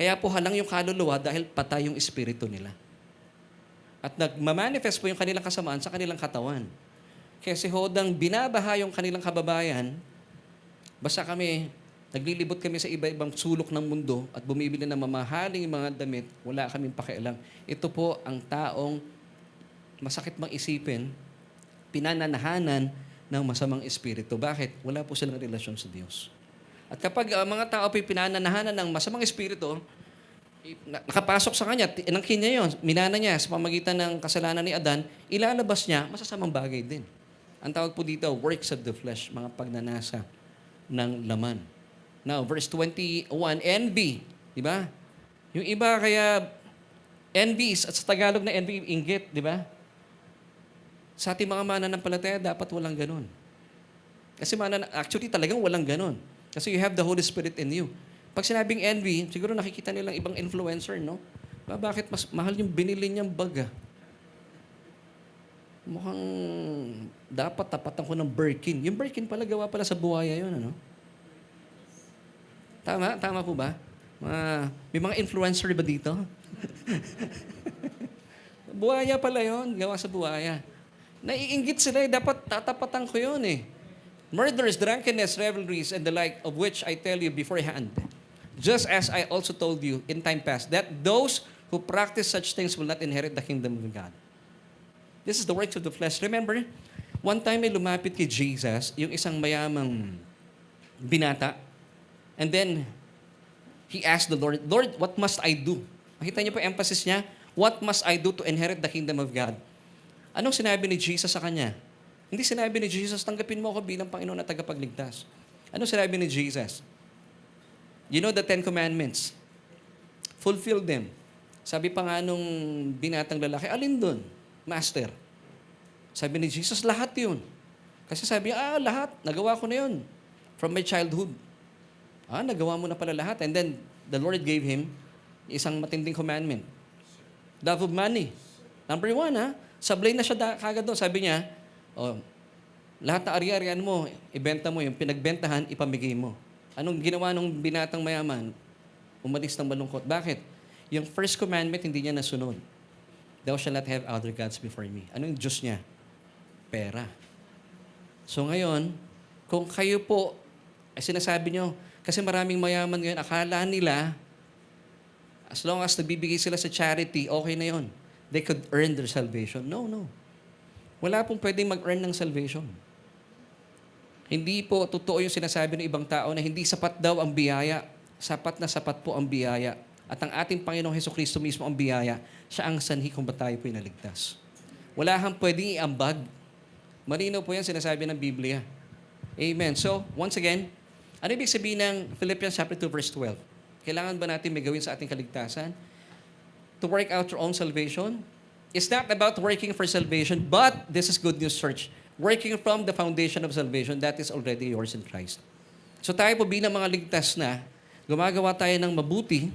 Kaya po halang yung kaluluwa dahil patay yung espiritu nila. At nagmamanifest po yung kanilang kasamaan sa kanilang katawan. Kasi hodang binabaha yung kanilang kababayan, basta naglilibot kami sa iba-ibang sulok ng mundo at bumibili ng mamahaling mga damit, wala kaming pakialam. Ito po ang taong masakit mang isipin, pinananahanan ng masamang espiritu. Bakit? Wala po silang relasyon sa Diyos. At kapag mga tao po pinananahanan ng masamang espiritu, nakapasok sa kanya, inangkin niya yun, minana niya sa pamagitan ng kasalanan ni Adan, ilalabas niya, masasamang bagay din. Ang tawag po dito, works of the flesh, mga pagnanasa ng laman. Now, verse 21, envy. Di ba? Yung iba kaya, envy, at sa Tagalog na envy, inggit, di ba? Sa ating mga mananampalataya, dapat walang ganun. Kasi actually talagang walang ganun. Kasi you have the Holy Spirit in you. Pag sinabing envy, siguro nakikita nilang ibang influencer, no? Bakit mas mahal yung binili niyang bag, ah? Mukhang dapat tapatan ko ng Birkin. Yung Birkin pala, gawa pala sa buhaya yun, ano? Tama? Tama po ba? May mga influencer ba dito? Buhaya pala yun, gawa sa buhaya. Naiinggit sila, dapat tatapatan ko yun, eh. Murders, drunkenness, revelries, and the like of which I tell you beforehand. Just as I also told you in time past, that those who practice such things will not inherit the kingdom of God. This is the works of the flesh. Remember, one time may lumapit kay Jesus, yung isang mayamang binata, and then he asked the Lord, Lord, what must I do? Makita niyo po emphasis niya, what must I do to inherit the kingdom of God? Anong sinabi ni Jesus sa kanya? Hindi sinabi ni Jesus, tanggapin mo ako bilang Panginoon at tagapagligtas. Anong sinabi ni Jesus? You know the 10 Commandments. Fulfill them. Sabi pa nga nung binatang lalaki, alin dun? Master. Sabi ni Jesus, lahat yun. Kasi sabi niya, lahat. Nagawa ko na yun. From my childhood. Nagawa mo na pala lahat. And then, the Lord gave him isang matinding commandment. Love of money. Number 1, sablay na siya kagad doon. Sabi niya, lahat na ari-arian mo, ibenta mo, yung pinagbentahan, ipamigay mo. Anong ginawa ng binatang mayaman? Umalis ng malungkot. Bakit? Yung first commandment, hindi niya nasunod. Thou shalt not have other gods before me. Anong Diyos niya? Pera. So ngayon, kung kayo po, sinasabi nyo, kasi maraming mayaman ngayon, akala nila, as long as nagbibigay sila sa charity, okay na yon. They could earn their salvation. No. Wala pong pwedeng mag-earn ng salvation. Hindi po totoo yung sinasabi ng ibang tao na hindi sapat daw ang biyaya. Sapat na sapat po ang biyaya. At ang ating Panginoong Hesukristo mismo ang biyaya. Siya ang sanhi kung ba't tayo po inaligtas. Wala kang pwedeng iambag. Malinaw po yan sinasabi ng Biblia. Amen. So, once again, ano ibig sabihin ng Philippians chapter 2 verse 12? Kailangan ba natin may gawin sa ating kaligtasan? To work out your own salvation? It's not about working for salvation, but this is good news, church. Working from the foundation of salvation, that is already yours in Christ. So tayo po bilang mga ligtas na, gumagawa tayo ng mabuti,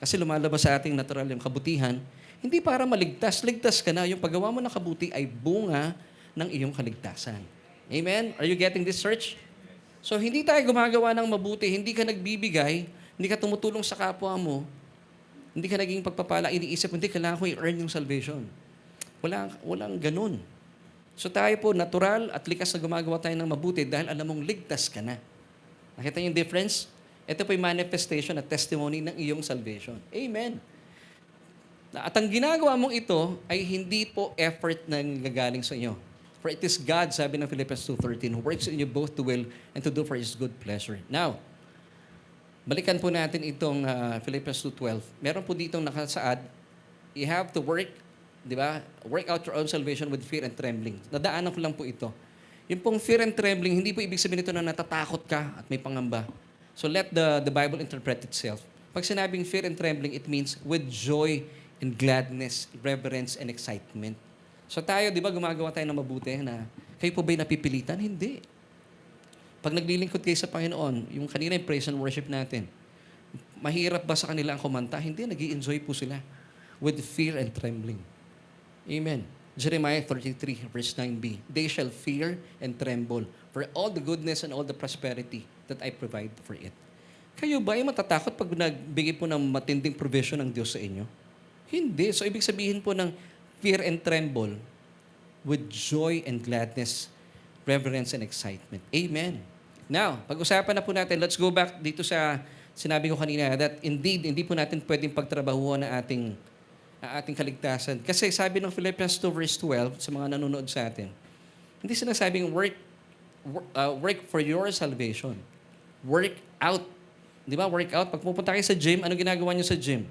kasi lumalabas sa ating natural yung kabutihan, hindi para maligtas. Ligtas ka na. Yung paggawa mo ng kabuti ay bunga ng iyong kaligtasan. Amen? Are you getting this, church? So hindi tayo gumagawa ng mabuti, hindi ka nagbibigay, hindi ka tumutulong sa kapwa mo, hindi ka naging pagpapala, iniisip, hindi kailangan ko i-earn yung salvation. Walang ganun. So tayo po, natural at likas na gumagawa tayo ng mabuti dahil alam mong ligtas ka na. Nakita niyo yung difference? Ito po yung manifestation at testimony ng iyong salvation. Amen. At ang ginagawa mong ito ay hindi po effort na gagaling sa inyo. For it is God, sabi ng Philippians 2:13, who works in you both to will and to do for His good pleasure. Now, balikan po natin itong Philippians 2:12. Meron po ditong nakasaad, you have to work, di ba? Work out your own salvation with fear and trembling. Nadaanan ko lang po ito. Yung pong fear and trembling, hindi po ibig sabihin ito na natatakot ka at may pangamba. So let the Bible interpret itself. Pag sinabing fear and trembling, it means with joy and gladness, reverence, and excitement. So tayo, di ba, gumagawa tayo ng mabuti na kayo po ba'y napipilitan? Hindi. Pag naglilingkod kayo sa Panginoon, yung kanina yung praise and worship natin, mahirap ba sa kanila ang kumanta? Hindi, nag-i-enjoy po sila. with fear and trembling. Amen. Jeremiah 33, verse 9b. They shall fear and tremble for all the goodness and all the prosperity that I provide for it. Kayo ba ay matatakot pag nagbigay po ng matinding provision ng Diyos sa inyo? Hindi. So, ibig sabihin po ng fear and tremble with joy and gladness, reverence and excitement. Amen. Now, pag-usapan na po natin, let's go back dito sa sinabi ko kanina that indeed, hindi po natin pwedeng pagtrabahuan na ating kaligtasan. Kasi sabi ng Philippians 2 verse 12 sa mga nanonood sa atin, hindi sinasabing work for your salvation. Work out. Di ba? Work out. Pag pupunta kayo sa gym, ano ginagawa niyo sa gym?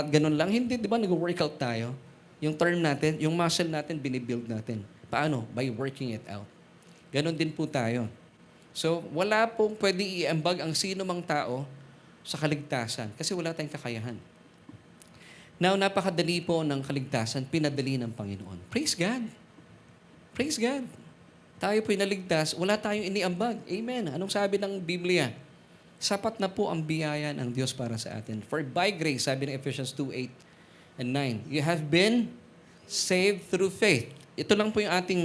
Ganun lang? Hindi, di ba? Nag-workout tayo. Yung term natin, yung muscle natin, binibuild natin. Paano? By working it out. Ganon din po tayo. So, wala pong pwede iambag ang sino mang tao sa kaligtasan kasi wala tayong kakayahan. Now, napakadali po ng kaligtasan, pinadali ng Panginoon. Praise God. Praise God. Tayo po'y naligtas, wala tayong iniambag. Amen. Anong sabi ng Biblia? Sapat na po ang biyaya ng Diyos para sa atin. For by grace, sabi ng Ephesians 2:8 and 9, you have been saved through faith. Ito lang po yung ating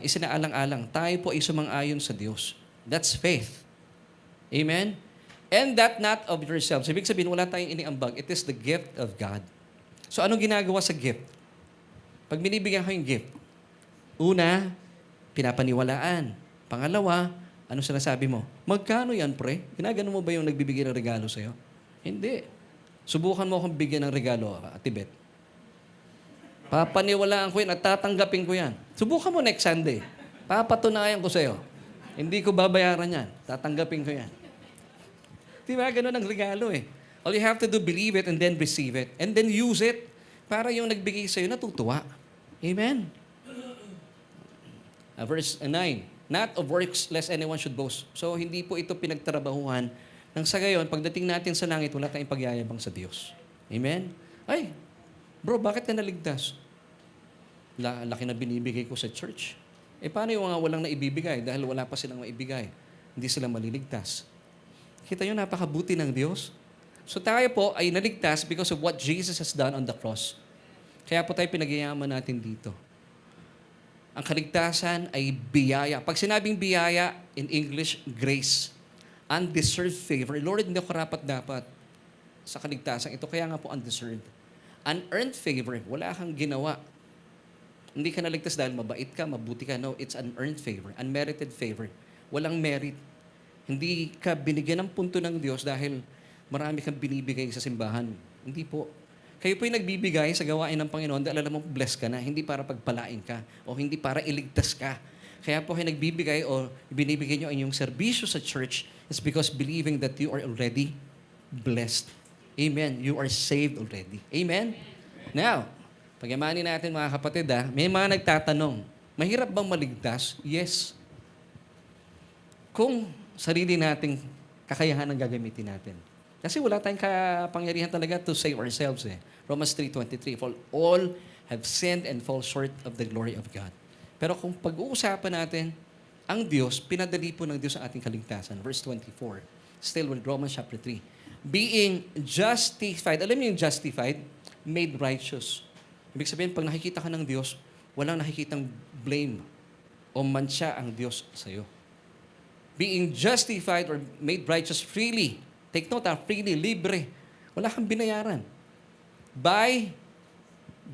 isinaalang-alang. Tayo po ay sumang-ayon sa Diyos. That's faith. Amen? And that not of yourselves. Ibig sabihin, wala tayong iniambag. It is the gift of God. So, anong ginagawa sa gift? Pag binibigyan ko yung gift, una, pinapaniwalaan. Pangalawa, ano sinasabi mo? Magkano yan, pre? Ginagano mo ba yung nagbibigay ng regalo sa'yo? Hindi. Subukan mo akong bigyan ng regalo, Tibet. Papaniwalaan ko yan at tatanggapin ko yan. Subukan mo next Sunday. Papatunayan ko sa'yo. Hindi ko babayaran yan. Tatanggapin ko yan. Di ba? Ganun ang regalo eh. All you have to do, believe it and then receive it. And then use it para yung nagbigay sa'yo natutuwa. Amen? Verse 9. Not of works lest anyone should boast. So, hindi po ito pinagtrabahuhan nang sa gayon, pagdating natin sa langit, wala tayong pagyayabang sa Diyos. Amen? Ay, bro, bakit ka naligtas? Laki na binibigay ko sa church. Eh, paano yung mga walang naibibigay? Dahil wala pa silang maibigay. Hindi sila maliligtas. Kita nyo, napakabuti ng Diyos. So tayo po ay naligtas because of what Jesus has done on the cross. Kaya po tayo pinagyayaman natin dito. Ang kaligtasan ay biyaya. Pag sinabing biyaya, in English, grace. Undeserved favor. Lord, hindi ako rapat-dapat sa kaligtasan. Ito kaya nga po undeserved. Unearned favor. Wala kang ginawa. Hindi ka naligtas dahil mabait ka, mabuti ka. No, it's unearned favor. Unmerited favor. Walang merit. Hindi ka binigyan ng punto ng Diyos dahil marami kang binibigay sa simbahan. Hindi po. Kayo po yung nagbibigay sa gawain ng Panginoon dahil alam mo, blessed ka na. Hindi para pagpalain ka o hindi para iligtas ka. Kaya po kayo nagbibigay o binibigay nyo ang inyong serbisyo sa church is because believing that you are already blessed. Amen. You are saved already. Amen? Now, pagyamanin natin mga kapatid may mga nagtatanong, mahirap bang maligtas? Yes. Kung sarili nating kakayahan ang gagamitin natin. Kasi wala tayong kapangyarihan talaga to save ourselves Romans 3:23, for all have sinned and fall short of the glory of God. Pero kung pag-uusapan natin, ang Diyos, pinadali po ng Diyos ang ating kaligtasan. Verse 24, still with Romans chapter 3. Being justified, alam niyo yung justified? Made righteous. Ibig sabihin, pag nakikita ka ng Diyos, walang nakikitang blame o mansya ang Diyos sa'yo. Being justified or made righteous freely. Take note, freely, libre. Wala kang binayaran. By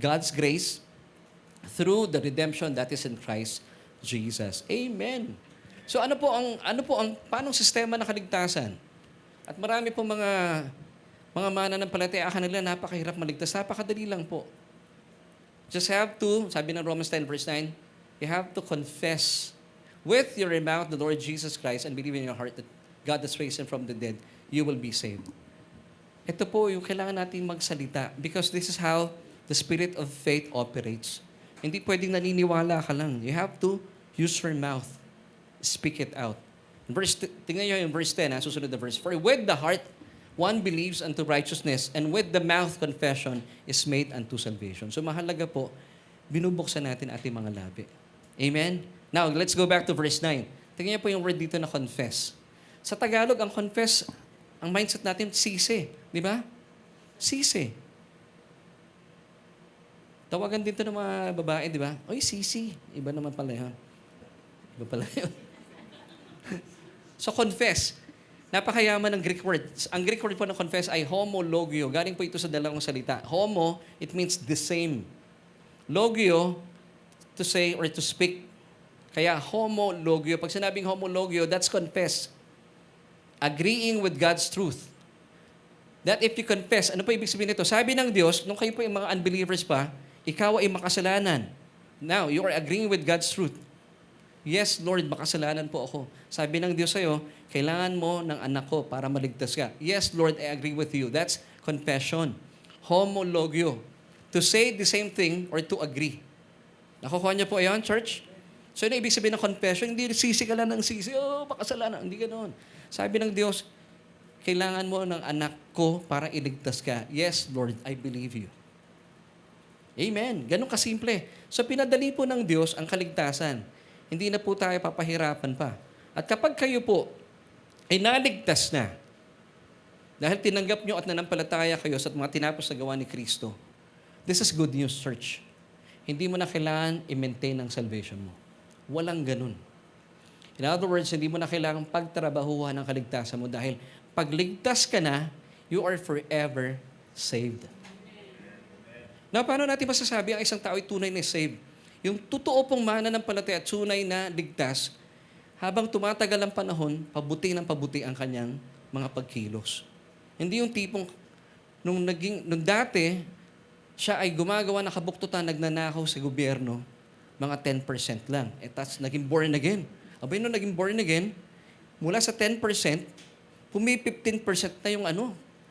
God's grace, through the redemption that is in Christ Jesus. Amen. So paano ang sistema ng kaligtasan? At marami po mga mananampalataya, akala nila napakahirap maligtas. Napakadali lang po. Just have to, sabi ng Romans 10 verse 9, you have to confess with your mouth the Lord Jesus Christ and believe in your heart that God has raised Him from the dead, you will be saved. Ito po yung kailangan natin magsalita because this is how the spirit of faith operates. Hindi pwedeng naniniwala ka lang. You have to use your mouth. Speak it out. Tingnan nyo yung verse 10, susunod na verse. For with the heart, one believes unto righteousness, and with the mouth confession is made unto salvation. So mahalaga po, binubuksan natin ating mga labi. Amen? Now, let's go back to verse 9. Tingnan niyo po yung word dito na confess. Sa Tagalog, ang confess, ang mindset natin, sisi. Di ba? Sisi. Tawagan din to ng mga babae, di ba? Oy, sisi. Iba naman pala yun. Iba pala yun. So, confess. Napakayaman ng Greek word. Ang Greek word po ng confess ay homologio. Galing po ito sa dalawang salita. Homo, it means the same. Logio, to say or to speak. Kaya homologio. Pag sinabing homologio, that's confess. Agreeing with God's truth. That if you confess, ano pa ibig sabihin nito? Sabi ng Diyos, nung kayo po yung mga unbelievers pa, ikaw ay makasalanan. Now, you are agreeing with God's truth. Yes, Lord, makasalanan po ako. Sabi ng Diyos sa'yo, kailangan mo ng anak ko para maligtas ka. Yes, Lord, I agree with you. That's confession. Homologio. To say the same thing or to agree. Nakukuha niyo po ayon, church? So, yun ang ibig sabihin ng confession. Hindi sisi ka lang ng sisi. Oh, makasalanan. Hindi ganoon. Sabi ng Diyos, kailangan mo ng anak ko para iligtas ka. Yes, Lord, I believe you. Amen. Ganun kasimple. So, pinadali po ng Diyos ang kaligtasan. Hindi na po tayo papahirapan pa. At kapag kayo po ay naligtas na, dahil tinanggap nyo at nanampalataya kayo sa mga tinapos na gawa ni Kristo, this is good news, church. Hindi mo na kailangan i-maintain ang salvation mo. Walang ganun. In other words, hindi mo na kailangan pagtrabahuhan ang kaligtasan mo dahil pag ligtas ka na, you are forever saved. Now, paano natin masasabi ang isang tao ay tunay na saved? Yung totoo pong mananampalataya at tunay na ligtas, habang tumatagal ang panahon, pabuti ng pabuti ang kanyang mga pagkilos. Hindi yung tipong, nung dati, siya ay gumagawa ng kabuktutan, nagnanakaw sa gobyerno, mga 10% lang. Tapos naging born again. Abay, nung naging born again, mula sa 10%, 15% na yung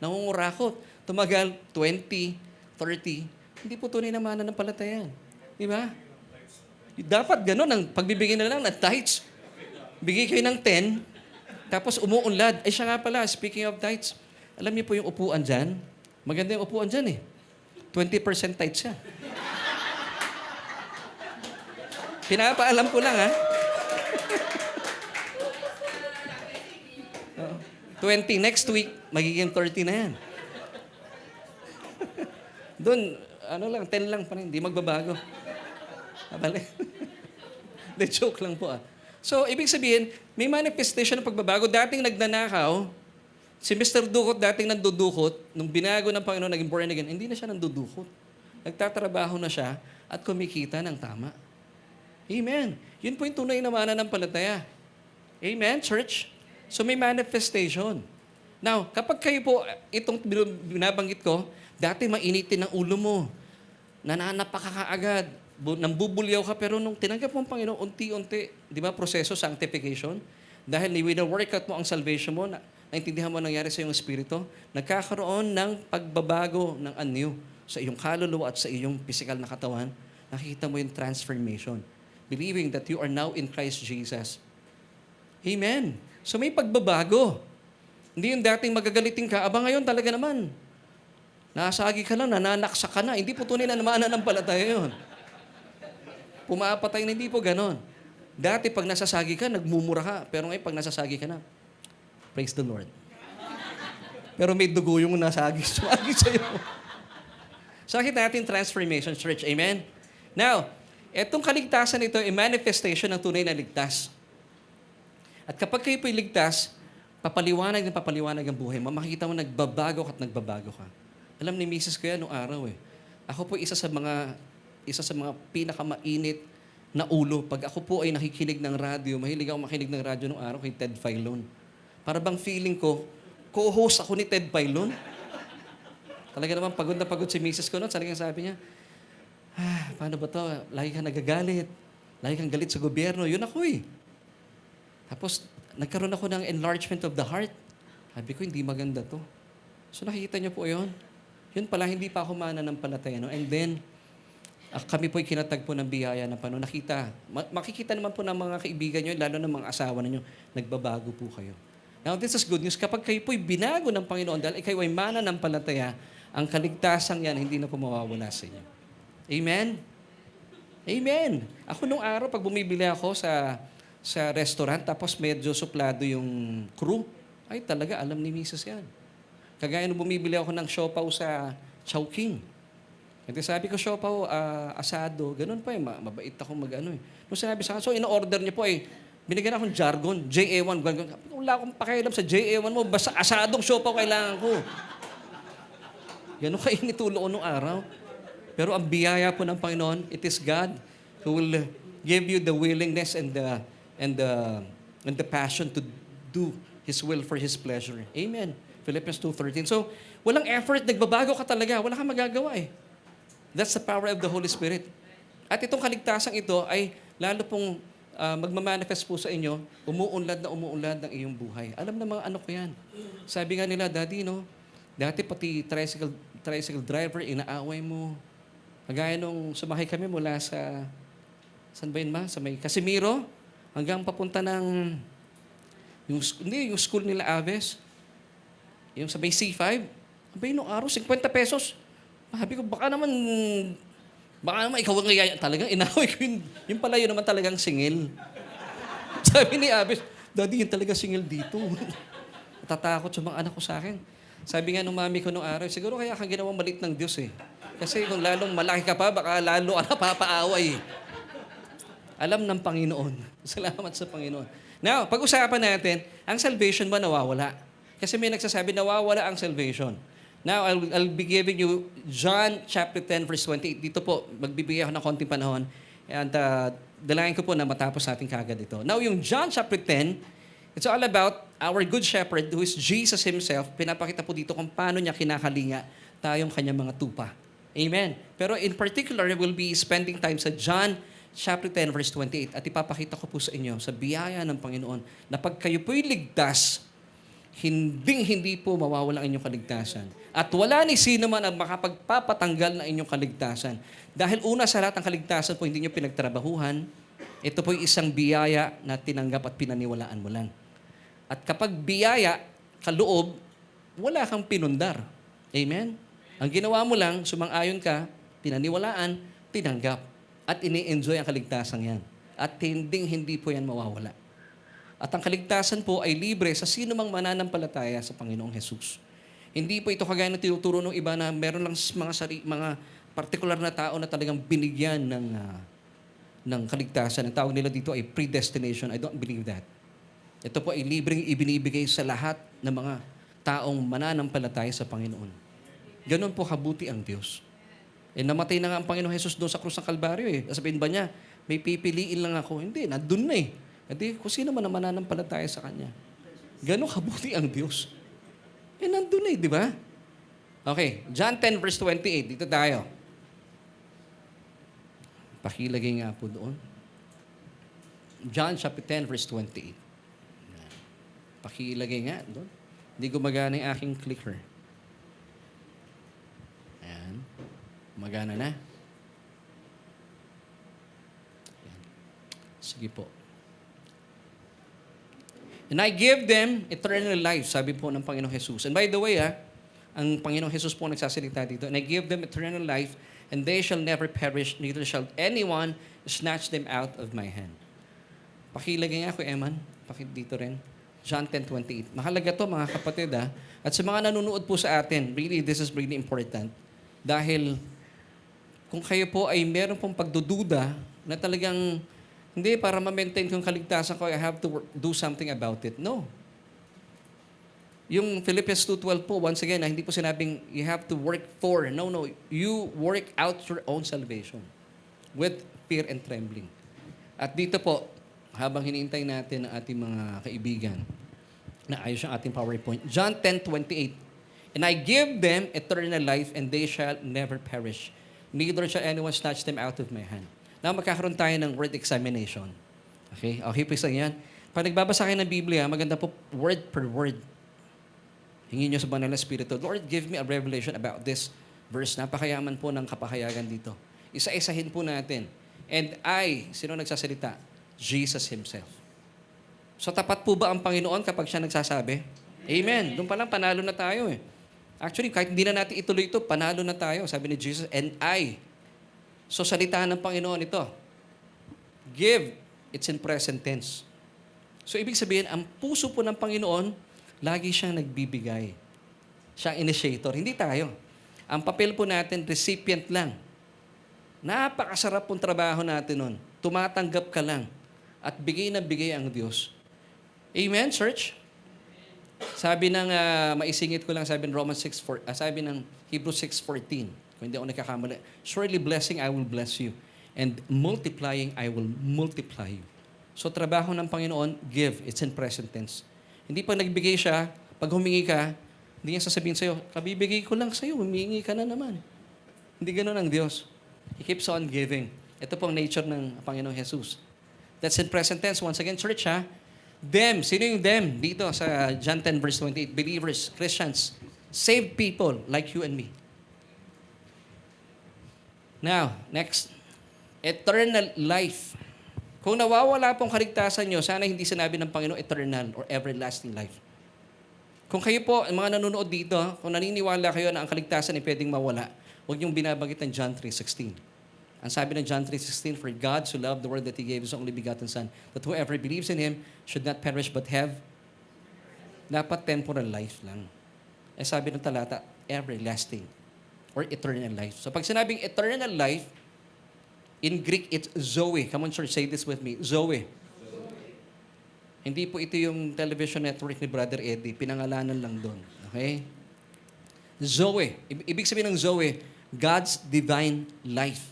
nangungurakot. Tumagal, 20, 30, hindi po tunay na mananampalataya. Di ba? Dapat ganun, ang pagbibigay na lang ng tithes. Bigay kayo ng 10, tapos umuunlad. Ay siya nga pala, speaking of tithes, alam niyo po yung upuan dyan? Maganda yung upuan dyan 20% tithes siya. Pinapaalam ko lang 20, next week, magiging 30 na yan. Doon, 10 lang pa rin, hindi magbabago. De joke lang po So, ibig sabihin, may manifestation ng pagbabago. Dating nagnanakaw, si Mr. Dukot dating nandudukot, nung binago ng Panginoon, naging born again, hindi na siya nandudukot. Nagtatrabaho na siya at kumikita ng tama. Amen. Yun po yung tunay na mananampalataya. Amen, church? So, may manifestation. Now, kapag kayo po, itong binabanggit ko, dati mainitin ang ulo mo, nananapak ka kaagad, nambubulyaw ka, pero nung tinanggap mo ang Panginoon, unti-unti, di ba, proseso, sanctification, dahil wina-work out mo ang salvation mo, naintindihan mo nangyari sa iyong espiritu, nagkakaroon ng pagbabago ng anyo sa iyong kaluluwa at sa iyong physical na katawan, nakikita mo yung transformation. Believing that you are now in Christ Jesus. Amen. So may pagbabago. Hindi yung dating magagalitin ka, ngayon talaga naman, nasagi ka lang, nananaksa ka na. Hindi po tunay na mananampalataya yun. Pumapatay na, hindi po ganon. Dati pag nasasagi ka, nagmumura ka. Pero ngayon pag nasasagi ka na, praise the Lord. Pero may dugo yung nasagi sa'yo. So nakita natin transformation, church. Amen? Now, etong kaligtasan ito ay manifestation ng tunay na ligtas. At kapag kayo po'y ligtas, papaliwanag ang buhay mo. Makikita mo nagbabago ka at nagbabago ka. Alam ni Mrs. ko yan noong araw Ako po isa sa mga pinakamainit na ulo. Pag ako po ay nakikinig ng radyo, mahilig ako makinig ng radyo noong araw kay Ted Filon. Para bang feeling ko, co-host ako ni Ted Filon. Talaga naman pagod na pagod si Mrs. ko noon. Sabi niya, paano ba to? Lagi kang nagagalit. Lagi kang galit sa gobyerno. Yun ako Tapos, nagkaroon ako ng enlargement of the heart. Sabi ko, hindi maganda to. So, nakikita niyo po yun. Yun pala, hindi pa ako mananampalataya. And then, kami po'y kinatagpo ng biyaya na paano. Makikita naman po ng mga kaibigan nyo, lalo ng mga asawa ninyo, nagbabago po kayo. Now, this is good news. Kapag kayo po'y binago ng Panginoon, dahil kayo ay mananampalataya, ang kaligtasan yan, hindi na po mawawala sa inyo. Amen? Amen. Ako nung araw, pag bumibili ako sa restaurant, tapos medyo suplado yung crew, ay talaga, alam ni Mrs. yan. Kagaya nung bumibili ako ng siopaw sa Chowking. Kasi sabi ko, siopaw, asado, ganun pa eh, mabait ako mag-ano eh. Nung sinabi sa akin, so in-order niya po eh, binigyan akong jargon, JA1, ganun. Wala akong pakialam sa JA1 mo, basta asadong siopaw kailangan ko. Ganun kainit ulo ko nung araw. Pero ang biyaya po ng Panginoon, it is God who will give you the willingness and the passion to do His will for His pleasure. Amen. Philippians 2:13. So, walang effort, nagbabago ka talaga. Wala kang magagawa eh. That's the power of the Holy Spirit. At itong kaligtasang ito ay lalo pong magmamanifest po sa inyo, umuunlad ng iyong buhay. Alam na mga ano ko yan. Sabi nga nila, Daddy, no, dati pati tricycle driver, inaaway mo. Kagaya nung sumakay kami mula sa, saan ba yun ma? Sa may Casimiro, hanggang papunta ng, yung school nila Aves, yung sa may C5, abay nung araw, 50 pesos. Sabi ko, baka naman ikaw ang kaya talagang inaway ko yung pala yun naman talagang singil. Sabi ni Aves, Daddy, yun talaga singil dito. Natatakot yung mga anak ko sa akin. Sabi nga nung mami ko nung araw, siguro kaya kang ginawang malit ng Diyos eh. Kasi kung lalong malaki ka pa, baka lalo ka napapaaway eh. Alam ng Panginoon. Salamat sa Panginoon. Now, pag-usapan natin, ang salvation ba nawawala? Kasi may nagsasabi, nawawala ang salvation. Now, I'll be giving you John chapter 10, verse 28. Dito po, magbibigay ako ng konting panahon. And dalayan ko po na matapos natin kagad ito. Now, yung John chapter 10, it's all about our good shepherd who is Jesus Himself. Pinapakita po dito kung paano niya kinakalinga tayong kanyang mga tupa. Amen. Pero in particular, we'll be spending time sa John chapter 10, verse 28. At ipapakita ko po sa inyo, sa biyaya ng Panginoon, na pag kayo po'y ligtas, hindi po mawawala ang inyong kaligtasan. At wala ni sino man ang makapagpapatanggal ng inyong kaligtasan. Dahil una sa lahat ng kaligtasan po, hindi nyo pinagtrabahuhan. Ito po'y isang biyaya na tinanggap at pinaniwalaan mo lang. At kapag biyaya, kaloob, wala kang pinundar. Amen? Ang ginawa mo lang, sumang-ayon ka, pinaniwalaan, tinanggap. At ini-enjoy ang kaligtasan yan. At hindi po yan mawawala. At ang kaligtasan po ay libre sa sino mang mananampalataya sa Panginoong Jesus. Hindi po ito kagaya ng tinuturo ng iba na meron lang mga partikular na tao na talagang binigyan ng kaligtasan. Ang tawag nila dito ay predestination. I don't believe that. Ito po ay libreng ibinibigay sa lahat ng mga taong mananampalataya sa Panginoon. Ganon po kabuti ang Diyos. Namatay na nga ang Panginoong Jesus doon sa krus ng Kalbaryo eh. Sabihin ba niya, may pipiliin lang ako. Hindi, nandun na eh. Hindi, kung sino man ang mananampalataya sa Kanya. Ganon kabuti ang Diyos. Nandun na eh, di ba? Okay, John 10 verse 28. Dito tayo. Pakilagay nga po doon. John chapter 10 verse 28. Pakilagay nga doon. Hindi gumagana yung aking clicker. Ayan. Gumagana na. Ayan. Sige po. And I give them eternal life, sabi po ng Panginoong Jesus. And by the way, ang Panginoong Jesus po nagsasalita dito, and I give them eternal life, and they shall never perish, neither shall anyone snatch them out of my hand. Pakilagay nga ako, Eman. Dito rin. John 10:28. Mahalaga to mga kapatid. At sa mga nanonood po sa atin, really, this is really important. Dahil kung kayo po ay meron pong pagdududa na talagang hindi, para ma-maintain kong kaligtasan ko, I have to do something about it. No. Yung Philippians 2:12 po, once again, hindi po sinabing you have to work for. No. You work out your own salvation with fear and trembling. At dito po, habang hinihintay natin ang ating mga kaibigan, na ayos yung ating PowerPoint, John 10:28. And I give them eternal life, and they shall never perish. Neither shall anyone snatch them out of my hand. Now, magkakaroon tayo ng word examination. Okay? Okay po isa yan. Pag nagbabasa kayo ng Biblia, maganda po word per word. Hingin nyo sa Banal na Espiritu, Lord, give me a revelation about this verse. Napakayaman po ng kapahayagan dito. Isa-isahin po natin. And sino nagsasalita? Jesus Himself. So, tapat po ba ang Panginoon kapag siya nagsasabi? Amen. Doon pa lang, panalo na tayo eh. Actually, kahit hindi na natin ituloy ito, panalo na tayo. Sabi ni Jesus, and So, salita ng Panginoon ito. Give, it's in present tense. So, ibig sabihin, ang puso po ng Panginoon, lagi siyang nagbibigay. Siya ang initiator, hindi tayo. Ang papel po natin, recipient lang. Napakasarap pong trabaho natin nun. Tumatanggap ka lang at bigay na bigay ang Diyos. Amen, church? Sabi ng, maisingit ko lang, sabi ng sabi ng Hebrews 6:14, kung hindi ako nagkakamali, surely blessing I will bless you, and multiplying I will multiply you. So trabaho ng Panginoon, give. It's in present tense. Hindi pa nagbigay siya, pag humingi ka, hindi niya sasabihin sa'yo, kabibigay ko lang sa'yo, humingi ka na naman. Hindi ganun ang Diyos. He keeps on giving. Ito po ang nature ng Panginoong Jesus. That's in present tense. Once again, church ha. Them. Sino yung them? Dito sa John 10 verse 28. Believers, Christians, saved people like you and me. Now, next. Eternal life. Kung nawawala pong kaligtasan nyo, sana hindi sinabi ng Panginoon eternal or everlasting life. Kung kayo po, mga nanonood dito, kung naniniwala kayo na ang kaligtasan ay pwedeng mawala, huwag niyong binabanggit ng John 3:16. Ang sabi ng John 3:16, for God so loved the world that He gave His only begotten Son, that whoever believes in Him should not perish but have dapat temporal life lang. Eh sabi ng talata, everlasting or eternal life. So pag sinabing eternal life, in Greek, it's Zoe. Come on, church, say this with me. Zoe. Hindi po ito yung television network ni Brother Eddie. Pinangalanan lang doon. Okay? Zoe. Ibig sabihin ng Zoe, God's divine life.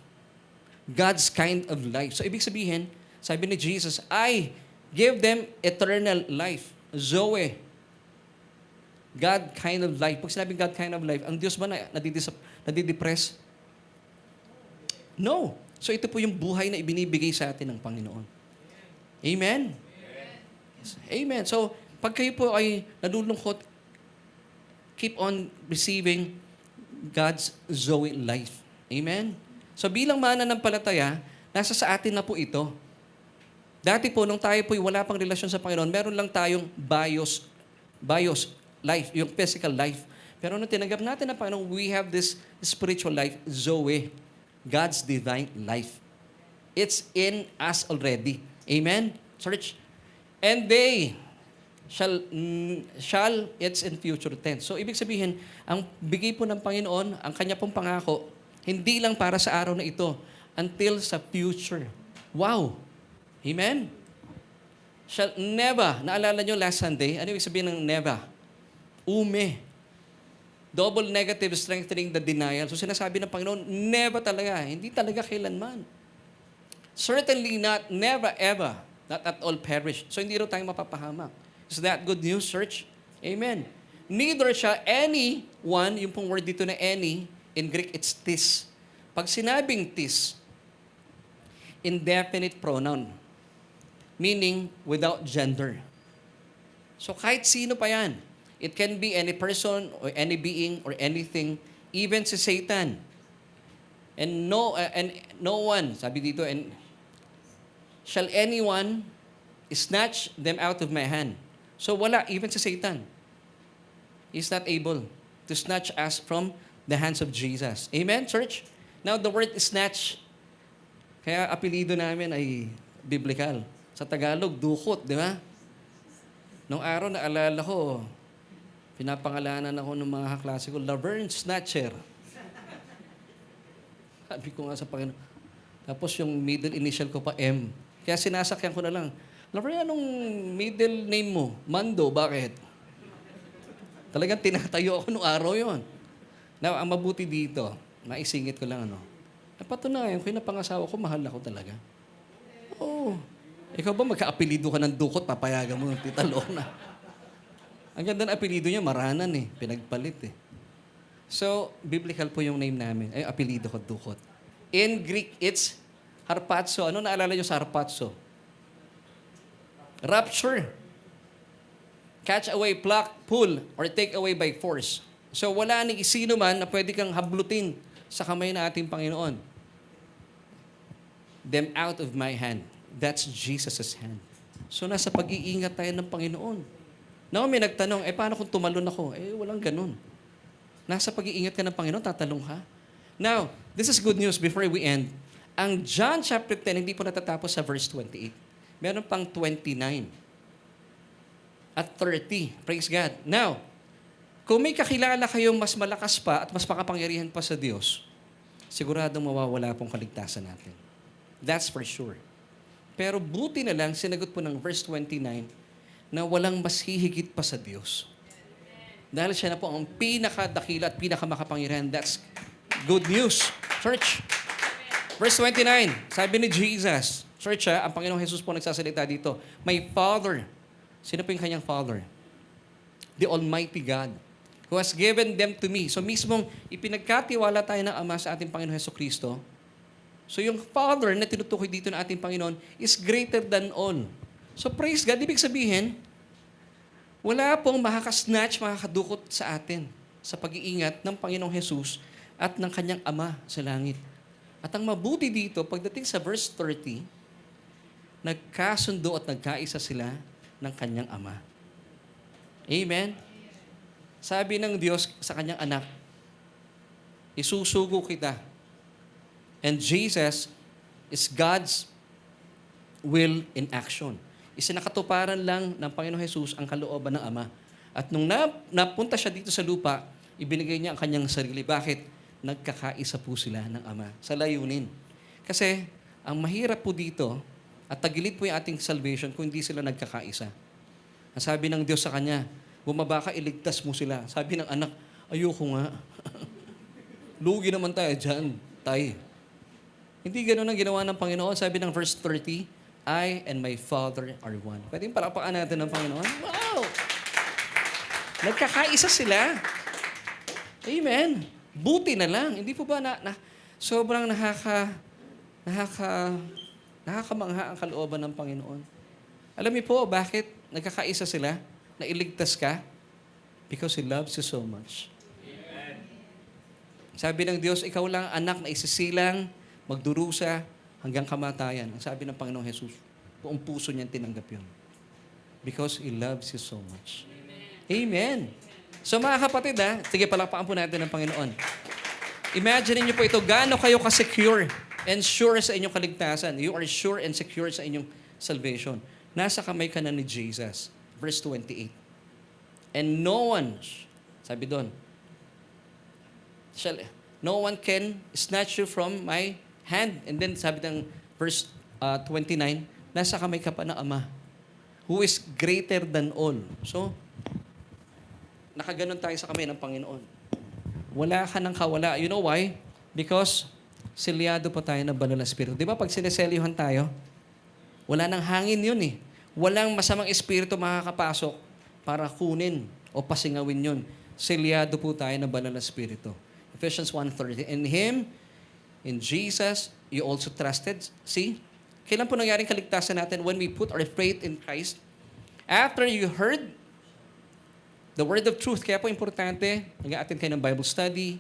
God's kind of life. So ibig sabihin, sabi ni Jesus, I give them eternal life. Zoe. God kind of life. Pag sinabing God kind of life, ang Diyos ba nadidepress? No. So ito po yung buhay na ibinibigay sa atin ng Panginoon. Amen? Yes. Amen. So, pag kayo po ay nalulungkot, keep on receiving God's Zoe life. Amen? So, bilang mananampalataya, nasa sa atin na po ito. Dati po, nung tayo po wala pang relasyon sa Panginoon, meron lang tayong bios life, yung physical life. Pero nung tinanggap natin na Panginoon, we have this spiritual life, Zoe. God's divine life. It's in us already. Amen? Church? And they shall, it's in future tense. So, ibig sabihin, ang bigay po ng Panginoon, ang kanya pong pangako, hindi lang para sa araw na ito, until sa future. Wow! Amen? Shall never, naalala nyo last Sunday, ano ibig sabihin ng never? Ume. Double negative strengthening the denial. So sinasabi ng Panginoon, never talaga. Hindi talaga kailanman. Certainly not, never, ever. Not at all perish. So hindi raw tayo mapapahamak. Is that good news, church? Amen. Neither shall anyone, yung pong word dito na any, in Greek it's tis. Pag sinabing tis, indefinite pronoun. Meaning, without gender. So kahit sino pa yan. It can be any person or any being or anything, even si Satan. And no one, sabi dito, and shall anyone snatch them out of my hand. So wala, even si Satan is not able to snatch us from the hands of Jesus. Amen, church? Now, the word snatch, kaya apelido namin ay biblical. Sa Tagalog, dukot, di ba? Nung araw, naalala ko, pinapangalanan ako ng mga kaklase ko, Laverne Snatcher. Sabi ko nga sa Panginoon. Tapos yung middle initial ko pa, M. Kaya sinasakyan ko na lang, Laverne, anong middle name mo? Mando, bakit? Talagang tinatayo ako nung araw yon. Now, ang mabuti dito, maisingit ko lang ano. Napatunayan ko yung napangasawa ko, mahal ako talaga. Oo. Ikaw ba magka-apelido ka ng dukot, papayagan mo ng Tita Lona? Ang ganda ng apelido niya, Maranan eh. Pinagpalit eh. So, biblical po yung name namin. Ay, apelido ko, Dukot. In Greek, it's harpazo. Ano naalala niyo sa harpazo? Rapture. Catch away, pluck, pull, or take away by force. So, wala ni sino man na pwede kang hablutin sa kamay na ating Panginoon. Them out of my hand. That's Jesus' hand. So, nasa pag-iingat tayo ng Panginoon. Now, may nagtanong, paano kung tumalon ako? Walang ganun. Nasa pag-iingat ka ng Panginoon, tatalong ka. Now, this is good news before we end. Ang John chapter 10, hindi po natatapos sa verse 28. Meron pang 29. At 30. Praise God. Now, Kung may kakilala kayong mas malakas pa at mas makapangyarihan pa sa Diyos, siguradong mawawala pong kaligtasan natin. That's for sure. Pero buti na lang, sinagot po ng verse 29, na walang mas hihigit pa sa Diyos. Dahil siya na po ang pinakadakila at pinakamakapangyarihan. That's good news, church. Verse 29, sabi ni Jesus, church ang Panginoong Jesus po nagsasalita dito, my Father, sino po yung kanyang Father? The Almighty God, who has given them to me. So mismong ipinagkatiwala tayo ng Ama sa ating Panginoon Hesukristo. So yung Father na tinutukoy dito ng ating Panginoon is greater than all. So praise God, ibig sabihin, wala pong makakasnatch, makakadukot sa atin sa pag-iingat ng Panginoong Jesus at ng kanyang Ama sa langit. At ang mabuti dito, pagdating sa verse 30, nagkasundo at nagkaisa sila ng kanyang Ama. Amen? Sabi ng Diyos sa kanyang anak, isusugo kita. And Jesus is God's will in action. Isinakatuparan lang ng Panginoong Jesus ang kalooban ng Ama. At nung napunta siya dito sa lupa, ibinigay niya ang kanyang sarili. Bakit? Nagkakaisa po sila ng Ama sa layunin. Kasi ang mahirap po dito at tagilid po yung ating salvation kung hindi sila nagkakaisa. Ang sabi ng Diyos sa kanya, bumaba ka, iligtas mo sila. Sabi ng anak, ayoko nga. Lugi naman tayo dyan, tay. Hindi ganoon ang ginawa ng Panginoon. Sabi ng verse 30, I and my Father are one. Pwede yung palakpakan natin ng Panginoon? Wow! Nagkakaisa sila. Amen. Buti na lang. Hindi po ba sobrang nakakamangha ang kalooban ng Panginoon? Alam niyo po, bakit nagkakaisa sila? Nailigtas ka? Because He loves you so much. Amen. Sabi ng Diyos, ikaw lang anak na isisilang, magdurusa, hanggang kamatayan. Ang sabi ng Panginoong Jesus, buong puso niyan tinanggap yun. Because He loves you so much. Amen. So mga kapatid, sige, palakpakan po natin ng Panginoon. Imagine niyo po ito, gaano kayo ka-secure and sure sa inyong kaligtasan. You are sure and secure sa inyong salvation. Nasa kamay ka na ni Jesus. Verse 28. And no one, sabi doon, no one can snatch you from my hand. And then sabi ng verse 29, nasa kamay ka pa ng Ama, who is greater than all. So, nakaganon tayo sa kamay ng Panginoon. Wala ka nang kawala. You know why? Because selyado pa tayo ng Banal na Espiritu. Di ba pag sineselyuhan tayo, wala nang hangin yun eh. Walang masamang espiritu makakapasok para kunin o pasingawin yun. Selyado po tayo ng Banal na Espiritu. Ephesians 1:30. In Him, in Jesus, you also trusted. See? Kailan po nangyaring kaligtasan natin? When we put our faith in Christ. After you heard the word of truth. Kaya po importante, nag-a-attend kayo ng Bible study,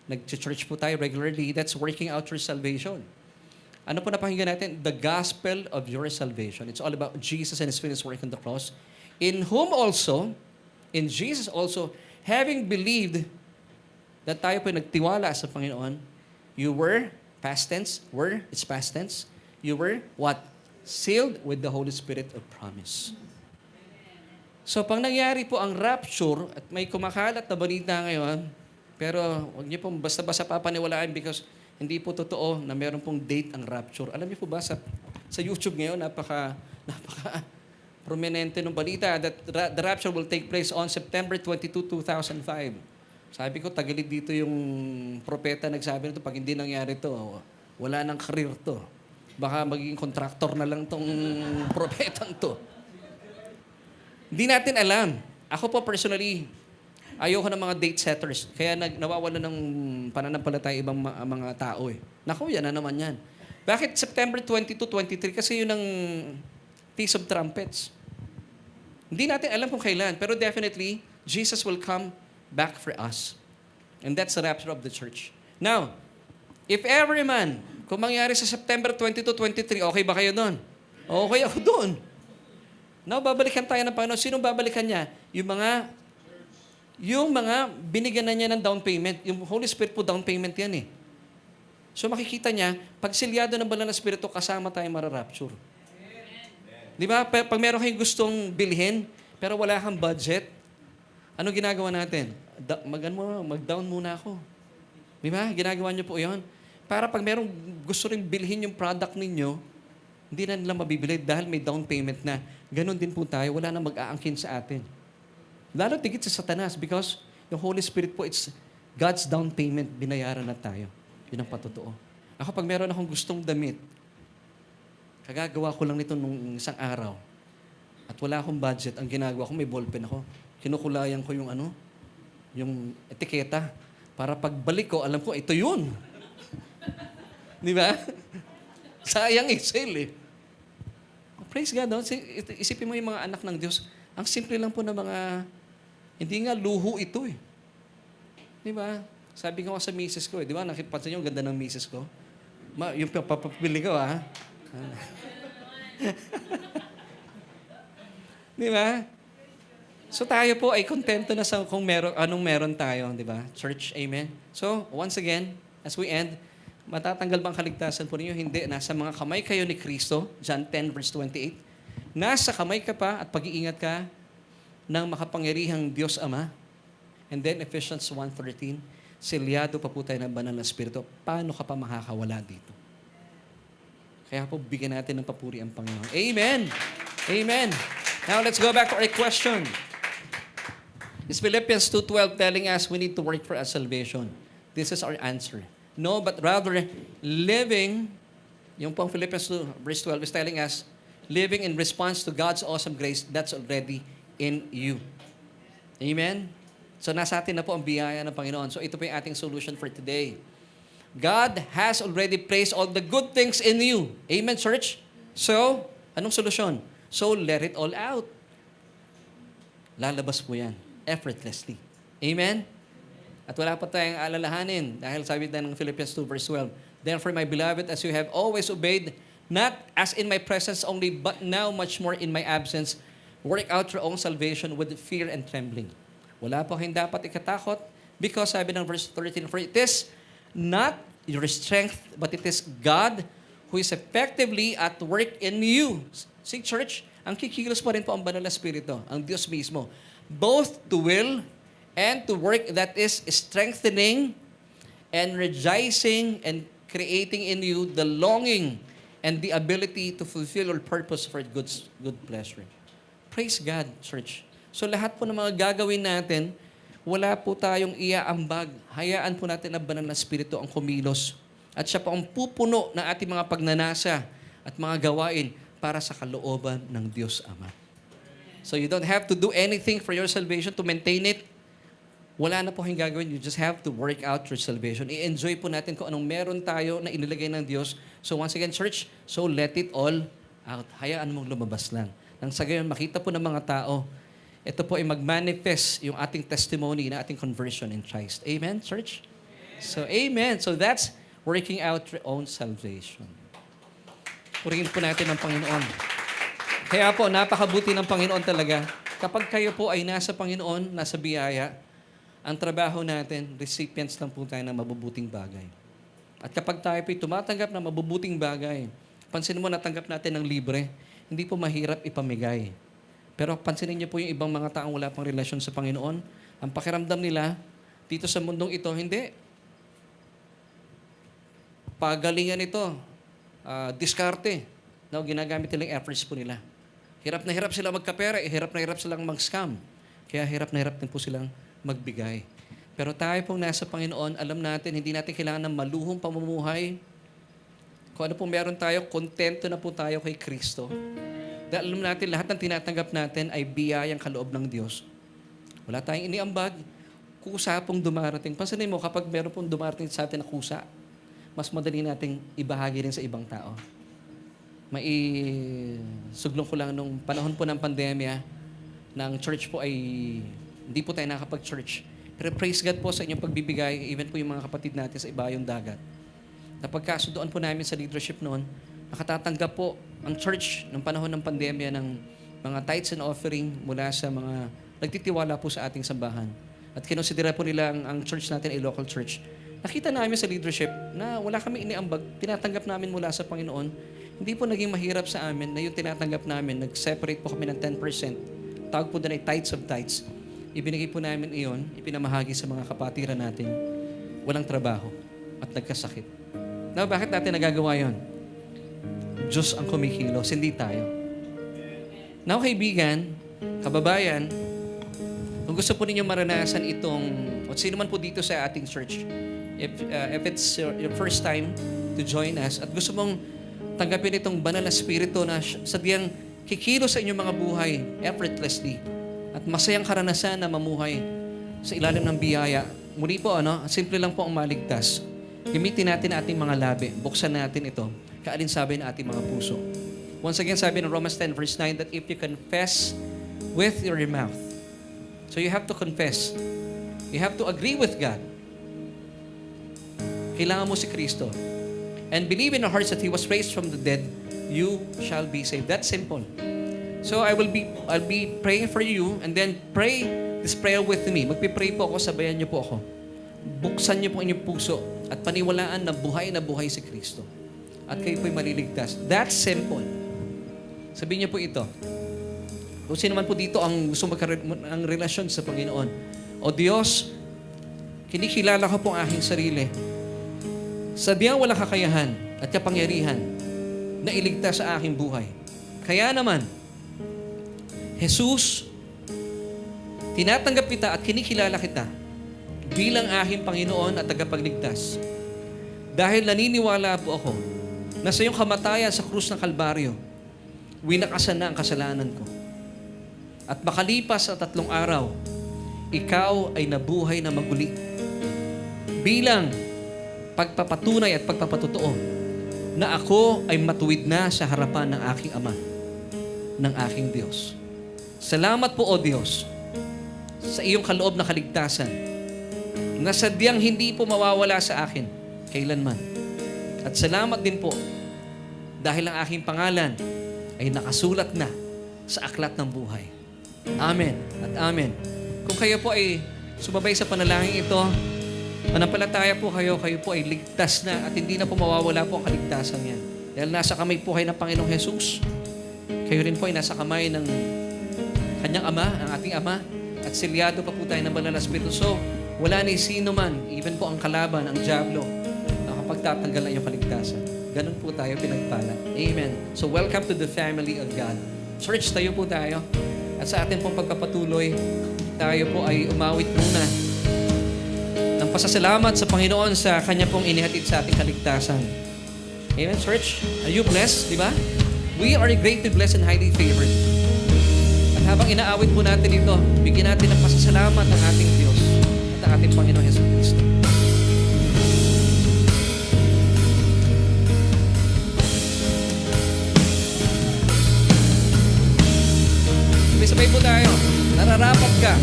nag-church po tayo regularly. That's working out your salvation. Ano po napakinggan natin? The gospel of your salvation. It's all about Jesus and His finished work on the cross. In whom also, in Jesus also, having believed that tayo po nagtiwala sa Panginoon, you were, past tense, it's past tense, you were, what? Sealed with the Holy Spirit of promise. So, pag nangyari po ang rapture, at may kumakalat na balita ngayon, pero huwag niyo pong basta-basta papaniwalaan because hindi po totoo na meron pong date ang rapture. Alam niyo po ba, sa YouTube ngayon, napaka prominente ng balita that the rapture will take place on September 22, 2005. Sabi ko, tagilid dito yung propeta nagsabi nito, pag hindi nangyari to, wala nang career to. Baka magiging contractor na lang tong propetang to. Hindi natin alam. Ako po personally, ayoko ng mga date setters. Kaya nawawala ng pananampalataya ibang mga tao eh. Naku, yan na naman yan. Bakit September 22, 23? Kasi yun ang Feast of Trumpets. Hindi natin alam kung kailan. Pero definitely, Jesus will come back for us. And that's the rapture of the church. Now, if ever man, kung mangyari sa September 22, 23, okay ba kayo doon? Okay ako doon. Now, babalikan tayo ng Panginoon. Sinong babalikan niya? Yung mga binigyan na niya ng down payment. Yung Holy Spirit po, down payment yan eh. So makikita niya, pag silyado ng Banal na Espiritu, kasama tayo mararapture. Di ba? Pag meron kayong gustong bilhin, pero wala kang budget, Ano ginagawa natin? Mag-down muna ako. Di ba? Ginagawa niyo po yon. Para pag merong gusto rin bilhin yung product ninyo, hindi na nila mabibili dahil may down payment na. Ganon din po tayo. Wala na mag-aangkin sa atin. Lalo tigit sa Satanas because yung Holy Spirit po, it's God's down payment. Binayaran na tayo. Yun ang patotoo. Ako, pag meron akong gustong damit, kagagawa ko lang nito nung isang araw. At wala akong budget. Ang ginagawa ko, may ballpen ako. Kinukulayan ko yung etiketa. Para pagbalik ko, alam ko, ito yun. Di ba? Sayang sale eh. Praise God. No? Isipin mo yung mga anak ng Diyos. Ang simple lang po na mga, hindi nga luho ito eh. Di ba? Sabi ko sa misis ko eh. Di ba? Nakipansin niyo ang ganda ng misis ko? Yung papapili ko ha. Di ba? So tayo po ay kontento na sa kung anong meron tayo, di ba? Church, amen? So, once again, as we end, matatanggal bang kaligtasan po ninyo? Hindi. Nasa mga kamay kayo ni Kristo, John 10 verse 28. Nasa kamay ka pa at pag-iingat ka ng makapangyarihang Diyos Ama. And then Ephesians 1:13, selyado pa po tayo ng banal na Espiritu. Paano ka pa makakawala dito? Kaya po, bigyan natin ng papuri ang Panginoon. Amen! Amen! Now, let's go back to our question. Is Philippians 2:12 telling us we need to work for our salvation? This is our answer. No, but rather, living, yung pang Philippians 2 verse 12 is telling us, living in response to God's awesome grace that's already in you. Amen? So, nasa atin na po ang biyaya ng Panginoon. So, ito po yung ating solution for today. God has already placed all the good things in you. Amen, church? So, anong solusyon? So, let it all out. Lalabas po yan. Effortlessly. Amen? At wala pa tayong alalahanin dahil sabi na ng Philippians 2 verse 12, therefore, my beloved, as you have always obeyed, not as in my presence only, but now much more in my absence, work out your own salvation with fear and trembling. Wala po kayong dapat ikatakot because sabi ng verse 13, for it is not your strength, but it is God who is effectively at work in you. See, church, ang kikilos pa rin po ang banal na Espiritu, ang Diyos mismo. Both to will and to work that is strengthening, energizing, and creating in you the longing and the ability to fulfill your purpose for good pleasure. Praise God, church. So lahat po ng mga gagawin natin, wala po tayong iaambag. Hayaan po natin ang banal na Espiritu ang kumilos. At siya po ang pupuno ng ating mga pagnanasa at mga gawain para sa kalooban ng Diyos Ama. So you don't have to do anything for your salvation to maintain it. Wala na po kayong gagawin. You just have to work out your salvation. I-enjoy po natin kung anong meron tayo na inilagay ng Diyos. So once again, church, so let it all out. Hayaan mong lumabas lang. Nang sa gayon, makita po ng mga tao, ito po ay mag-manifest yung ating testimony na ating conversion in Christ. Amen, church? So, amen. So that's working out your own salvation. Purihin po natin ang Panginoon. Kaya po, napakabuti ng Panginoon talaga. Kapag kayo po ay nasa Panginoon, nasa biyaya, ang trabaho natin, recipients lang po tayo ng mabubuting bagay. At kapag tayo po tumatanggap ng mabubuting bagay, pansin mo, natanggap natin ng libre, hindi po mahirap ipamigay. Pero pansinin niyo po yung ibang mga taong wala pang relasyon sa Panginoon, ang pakiramdam nila, dito sa mundong ito, hindi. Pagalingan ito, diskarte. No, ginagamit nilang efforts po nila. Hirap na hirap sila magkapera, hirap na hirap silang mag-scam. Kaya hirap na hirap din po silang magbigay. Pero tayo pong nasa Panginoon, alam natin, hindi natin kailangan ng maluhong pamumuhay. Kung ano pong meron tayo, kontento na po tayo kay Kristo. Dahil alam natin, lahat ng tinatanggap natin ay biyayang kaloob ng Diyos. Wala tayong iniambag. Kusa pong dumarating. Pansinin mo, kapag meron pong dumarating sa atin na kusa, mas madali nating ibahagi rin sa ibang tao. Suglong ko lang nung panahon po ng pandemya, ng church po ay hindi po tayo nakapag-church. Pero praise God po sa inyong pagbibigay, even po yung mga kapatid natin sa ibayong dagat. Napagkasunduan po namin sa leadership noon, nakatatanggap po ang church ng panahon ng pandemya ng mga tithes and offering mula sa mga nagtitiwala po sa ating sambahan. At kinonsidera po nila ang church natin ay local church. Nakita namin sa leadership na wala kami iniambag, tinatanggap namin mula sa Panginoon. Hindi po naging mahirap sa amin na yung tinatanggap namin, nag-separate po kami ng 10%. Tawag po doon ay tithes of tithes. ibinigay po namin iyon, ipinamahagi sa mga kapatiran natin, walang trabaho at nagkasakit. Now, bakit natin nagagawa yon? Diyos ang kumikilos, hindi tayo. Now, kaibigan, kababayan, kung gusto po ninyo maranasan itong, o sino man po dito sa ating church, if it's your first time to join us, at gusto mong tanggapin itong banal na spirito na sadyang kikilos sa inyong mga buhay effortlessly, at masayang karanasan na mamuhay sa ilalim ng biyaya. Muli po, simple lang po ang maligtas. Gamitin natin ating mga labi. Buksan natin ito. Kaalinsabi ng ating mga puso. Once again, sabi ng Romans 10 verse 9 that if you confess with your mouth, so you have to confess. You have to agree with God. Kailangan mo si Kristo. And believe in your hearts that He was raised from the dead, you shall be saved. That's simple. So I'll be praying for you, and then pray this prayer with me. Magpipray po ako, sabayan niyo po ako. Buksan niyo po inyong puso at paniwalaan na buhay si Kristo. At kayo po'y maliligtas. That's simple. Sabihin niyo po ito. Kung sino man po dito ang gusto magkaroon ng relasyon sa Panginoon. O Diyos, kinikilala ko po ang aking sarili. Sadyang walang kakayahan at kapangyarihan na iligtas sa aking buhay. Kaya naman, Jesus, tinatanggap kita at kinikilala kita bilang aking Panginoon at tagapagligtas. Dahil naniniwala po ako na sa iyong kamatayan sa krus ng Kalbaryo, winakasan na ang kasalanan ko. At makalipas sa 3 araw, ikaw ay nabuhay na maguli. Bilang pagpapatunay at pagpapatotoo na ako ay matuwid na sa harapan ng aking Ama, ng aking Diyos. Salamat po, O Diyos, sa iyong kaloob na kaligtasan na sadyang hindi po mawawala sa akin kailanman. At salamat din po dahil ang aking pangalan ay nakasulat na sa aklat ng buhay. Amen at amen. Kung kayo po ay sumabay sa panalangin ito, manampalataya po kayo po ay ligtas na at hindi na po mawawala po ang kaligtasan yan. Dahil nasa kamay po kayo ng Panginoong Jesus, kayo rin po ay nasa kamay ng Kanyang Ama, ang ating Ama, at silyado pa po tayo ng Banal na Espiritu. So, wala ni sino man, even po ang kalaban, ang diablo, na kapag tatanggal na yung kaligtasan. Ganun po tayo pinagpala. Amen. So, welcome to the family of God. Church, tayo po tayo. At sa ating pong pagpapatuloy, tayo po ay umawit muna ng pasasalamat sa Panginoon sa Kanya pong inihatid sa ating kaligtasan. Amen, church? Are you blessed, di ba? We are greatly blessed and highly favored. At habang inaawit po natin ito, bigyan natin ng pasasalamat ang ating Diyos at ang ating Panginoon Hesus Kristo. Sabay po tayo. Nararapat ka.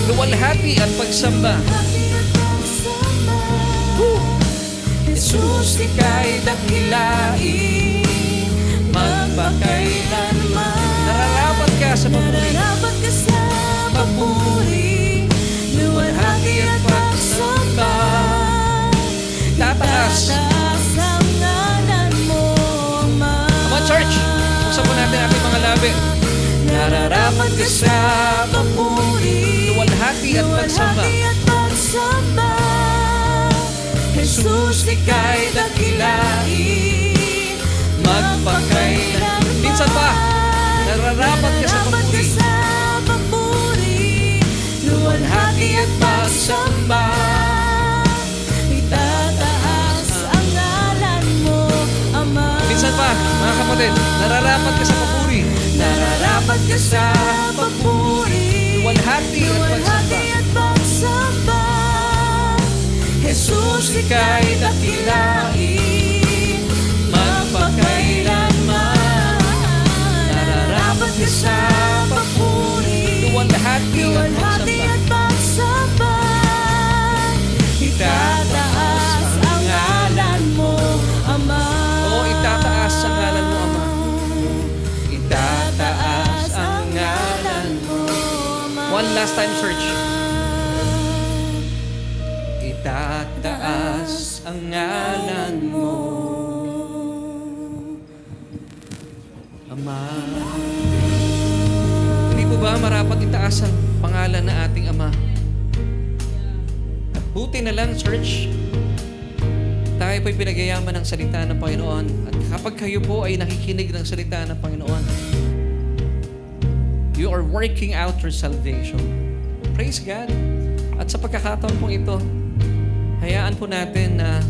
Luwalhati at pagsamba. Jesus, ika'y dakilain magpakailanman. Nararapat ka sa papuri. Luwalhati at pagsamba. Tataas ang ngalan mo, Ama. Come on, church. Buksan po natin ating mga labi. Nararapat ka sa papuri. Luwalhati at pagsamba. Jesus, ika'y dakilain magpakailanman. Minsan pa, nararapat ka sa papuri. Luwalhati at pagsamba. Itataas ang ngalan mo, Ama. Minsan pa, mga kapatid, nararapat ka sa papuri. Nararapat ka sa papuri. Luwalhati at pagsamba. Jesus, ika'y dakilain magpakailanman. Nararapat ka sa papuri. Luwalhati at pagsamba. Itataas ang ngalan mo, Ama. Oo, itataas ang ngalan mo, Ama. Itataas ang ngalan mo, Ama. One last time, search. Itataas ang ngalan mo, Ama. Hindi po po ba marapat itaas ang pangalan na ating Ama? At buti na lang, church, tayo po'y pinagyayaman ng salita ng Panginoon. At kapag kayo po ay nakikinig ng salita ng Panginoon, you are working out your salvation. Praise God. At sa pagkakataon pong ito, hayaan po natin na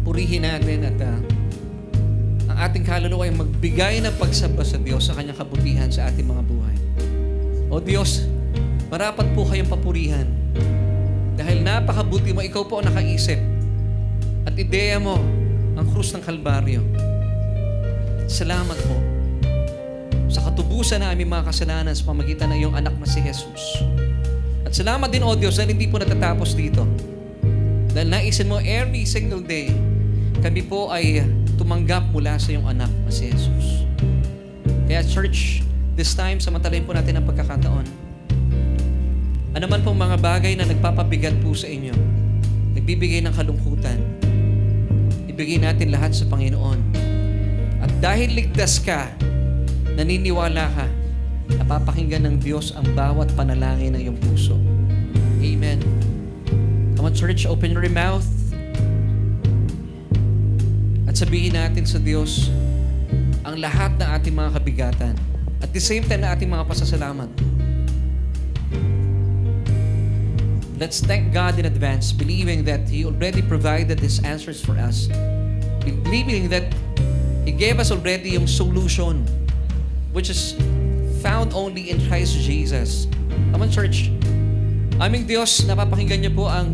purihin natin at ang ating kaluluwa ay magbigay ng pagsamba sa Diyos sa kanyang kabutihan sa ating mga buhay. O Diyos, marapat po kayong papurihan dahil napakabuti mo, ikaw po ang nakaisip at ideya mo ang krus ng Kalbaryo. Salamat po sa katubusan na aming mga kasalanan sa pamagitan ng iyong anak na si Jesus. At salamat din, O Diyos, dahil hindi po natatapos dito. Dahil naisin mo every single day, kami po ay tumanggap mula sa iyong anak na si Jesus. Kaya church, this time, samantalahin po natin ang pagkakataon. Ano man pong mga bagay na nagpapabigat po sa inyo, nagbibigay ng kalungkutan, ibigay natin lahat sa Panginoon. At dahil ligtas ka, naniniwala ka, napapakinggan ng Diyos ang bawat panalangin ng iyong puso. Amen. Come on, church, open your mouth. At sabihin natin sa Diyos ang lahat ng ating mga kabigatan. At the same time na ating mga pasasalamat. Let's thank God in advance, believing that He already provided His answers for us. Believing that He gave us already yung solution, which is found only in Christ Jesus. Come on, church. Aming Diyos, napapakinggan niyo po ang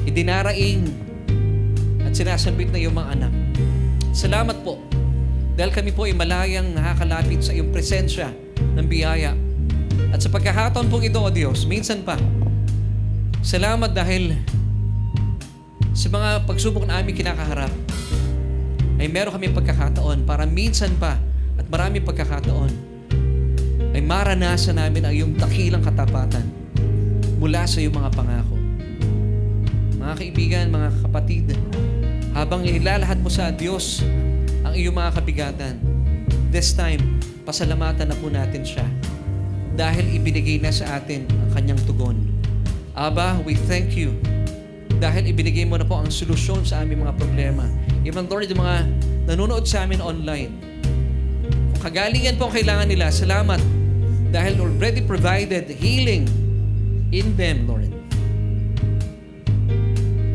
idinaraing at sinasambit na iyong mga anak. Salamat po. Dahil kami po ay malayang nakakalapit sa iyong presensya ng biyaya. At sa pagkakataon pong ito, O Diyos, minsan pa, salamat dahil sa mga pagsubok na aming kinakaharap, ay meron kami pagkakataon para minsan pa at maraming pagkakataon ay maranasan namin ang iyong dakilang katapatan mula sa iyong mga pangako. Mga kaibigan, mga kapatid, habang inilalahad mo sa Diyos ang iyong mga kabigatan, this time, pasalamatan na po natin siya dahil ibinigay na sa atin ang kanyang tugon. Aba, we thank you dahil ibinigay mo na po ang solusyon sa aming mga problema. Even Lord, yung mga nanonood sa amin online, kung kagalingan po ang kailangan nila, salamat dahil already provided healing in them, Lord.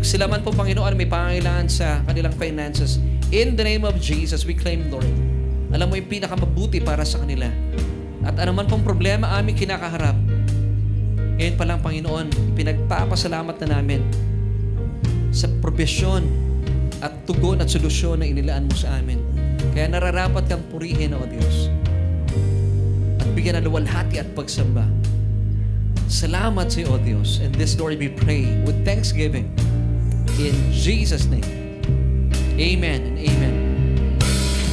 Sila man po, Panginoon, may pangangailangan sa kanilang finances. In the name of Jesus, we claim, Lord, alam mo yung pinakamabuti para sa kanila. At anuman pong problema aming kinakaharap, ngayon pa lang, Panginoon, pinagpapasalamat na namin sa probisyon at tugon at solusyon na inilaan mo sa amin. Kaya nararapat kang purihin, O Diyos. At bigyan ng luwalhati at pagsamba. Salamat sa iyo, O Diyos. And this, Lord, we pray with thanksgiving. In Jesus' name. Amen and amen.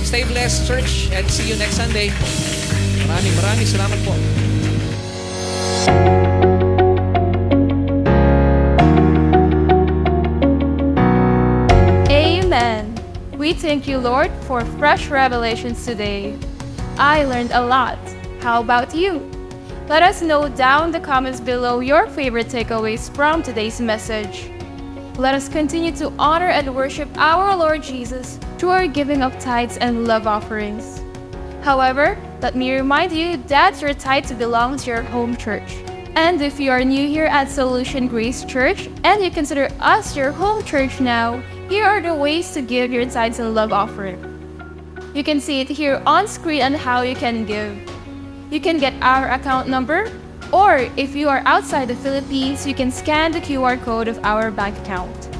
Stay blessed, church, and see you next Sunday. Maraming salamat po. Amen. We thank you, Lord, for fresh revelations today. I learned a lot. How about you? Let us know down in the comments below your favorite takeaways from today's message. Let us continue to honor and worship our Lord Jesus through our giving of tithes and love offerings. However, let me remind you that your tithes belong to your home church. And if you are new here at Solution Grace Church and you consider us your home church now, here are the ways to give your tithes and love offering. You can see it here on screen on how you can give. You can get our account number, or if you are outside the Philippines, you can scan the QR code of our bank account.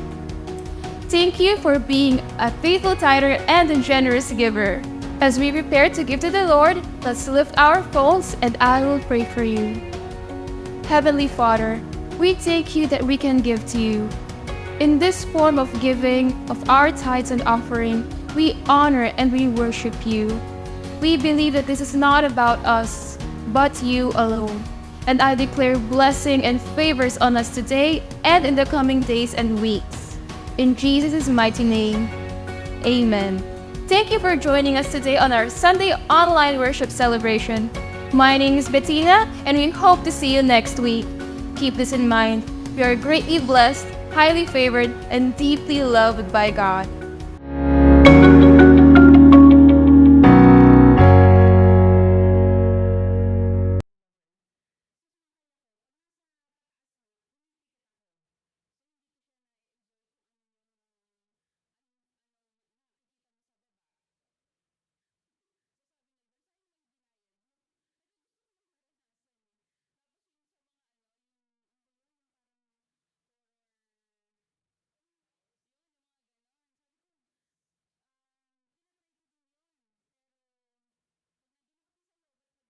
Thank you for being a faithful tither and a generous giver. As we prepare to give to the Lord, let's lift our phones and I will pray for you. Heavenly Father, we thank you that we can give to you. In this form of giving of our tithes and offering, we honor and we worship you. We believe that this is not about us, but you alone. And I declare blessing and favors on us today and in the coming days and weeks. In Jesus' mighty name, amen. Thank you for joining us today on our Sunday online worship celebration. My name is Bettina, and we hope to see you next week. Keep this in mind. We are greatly blessed, highly favored, and deeply loved by God.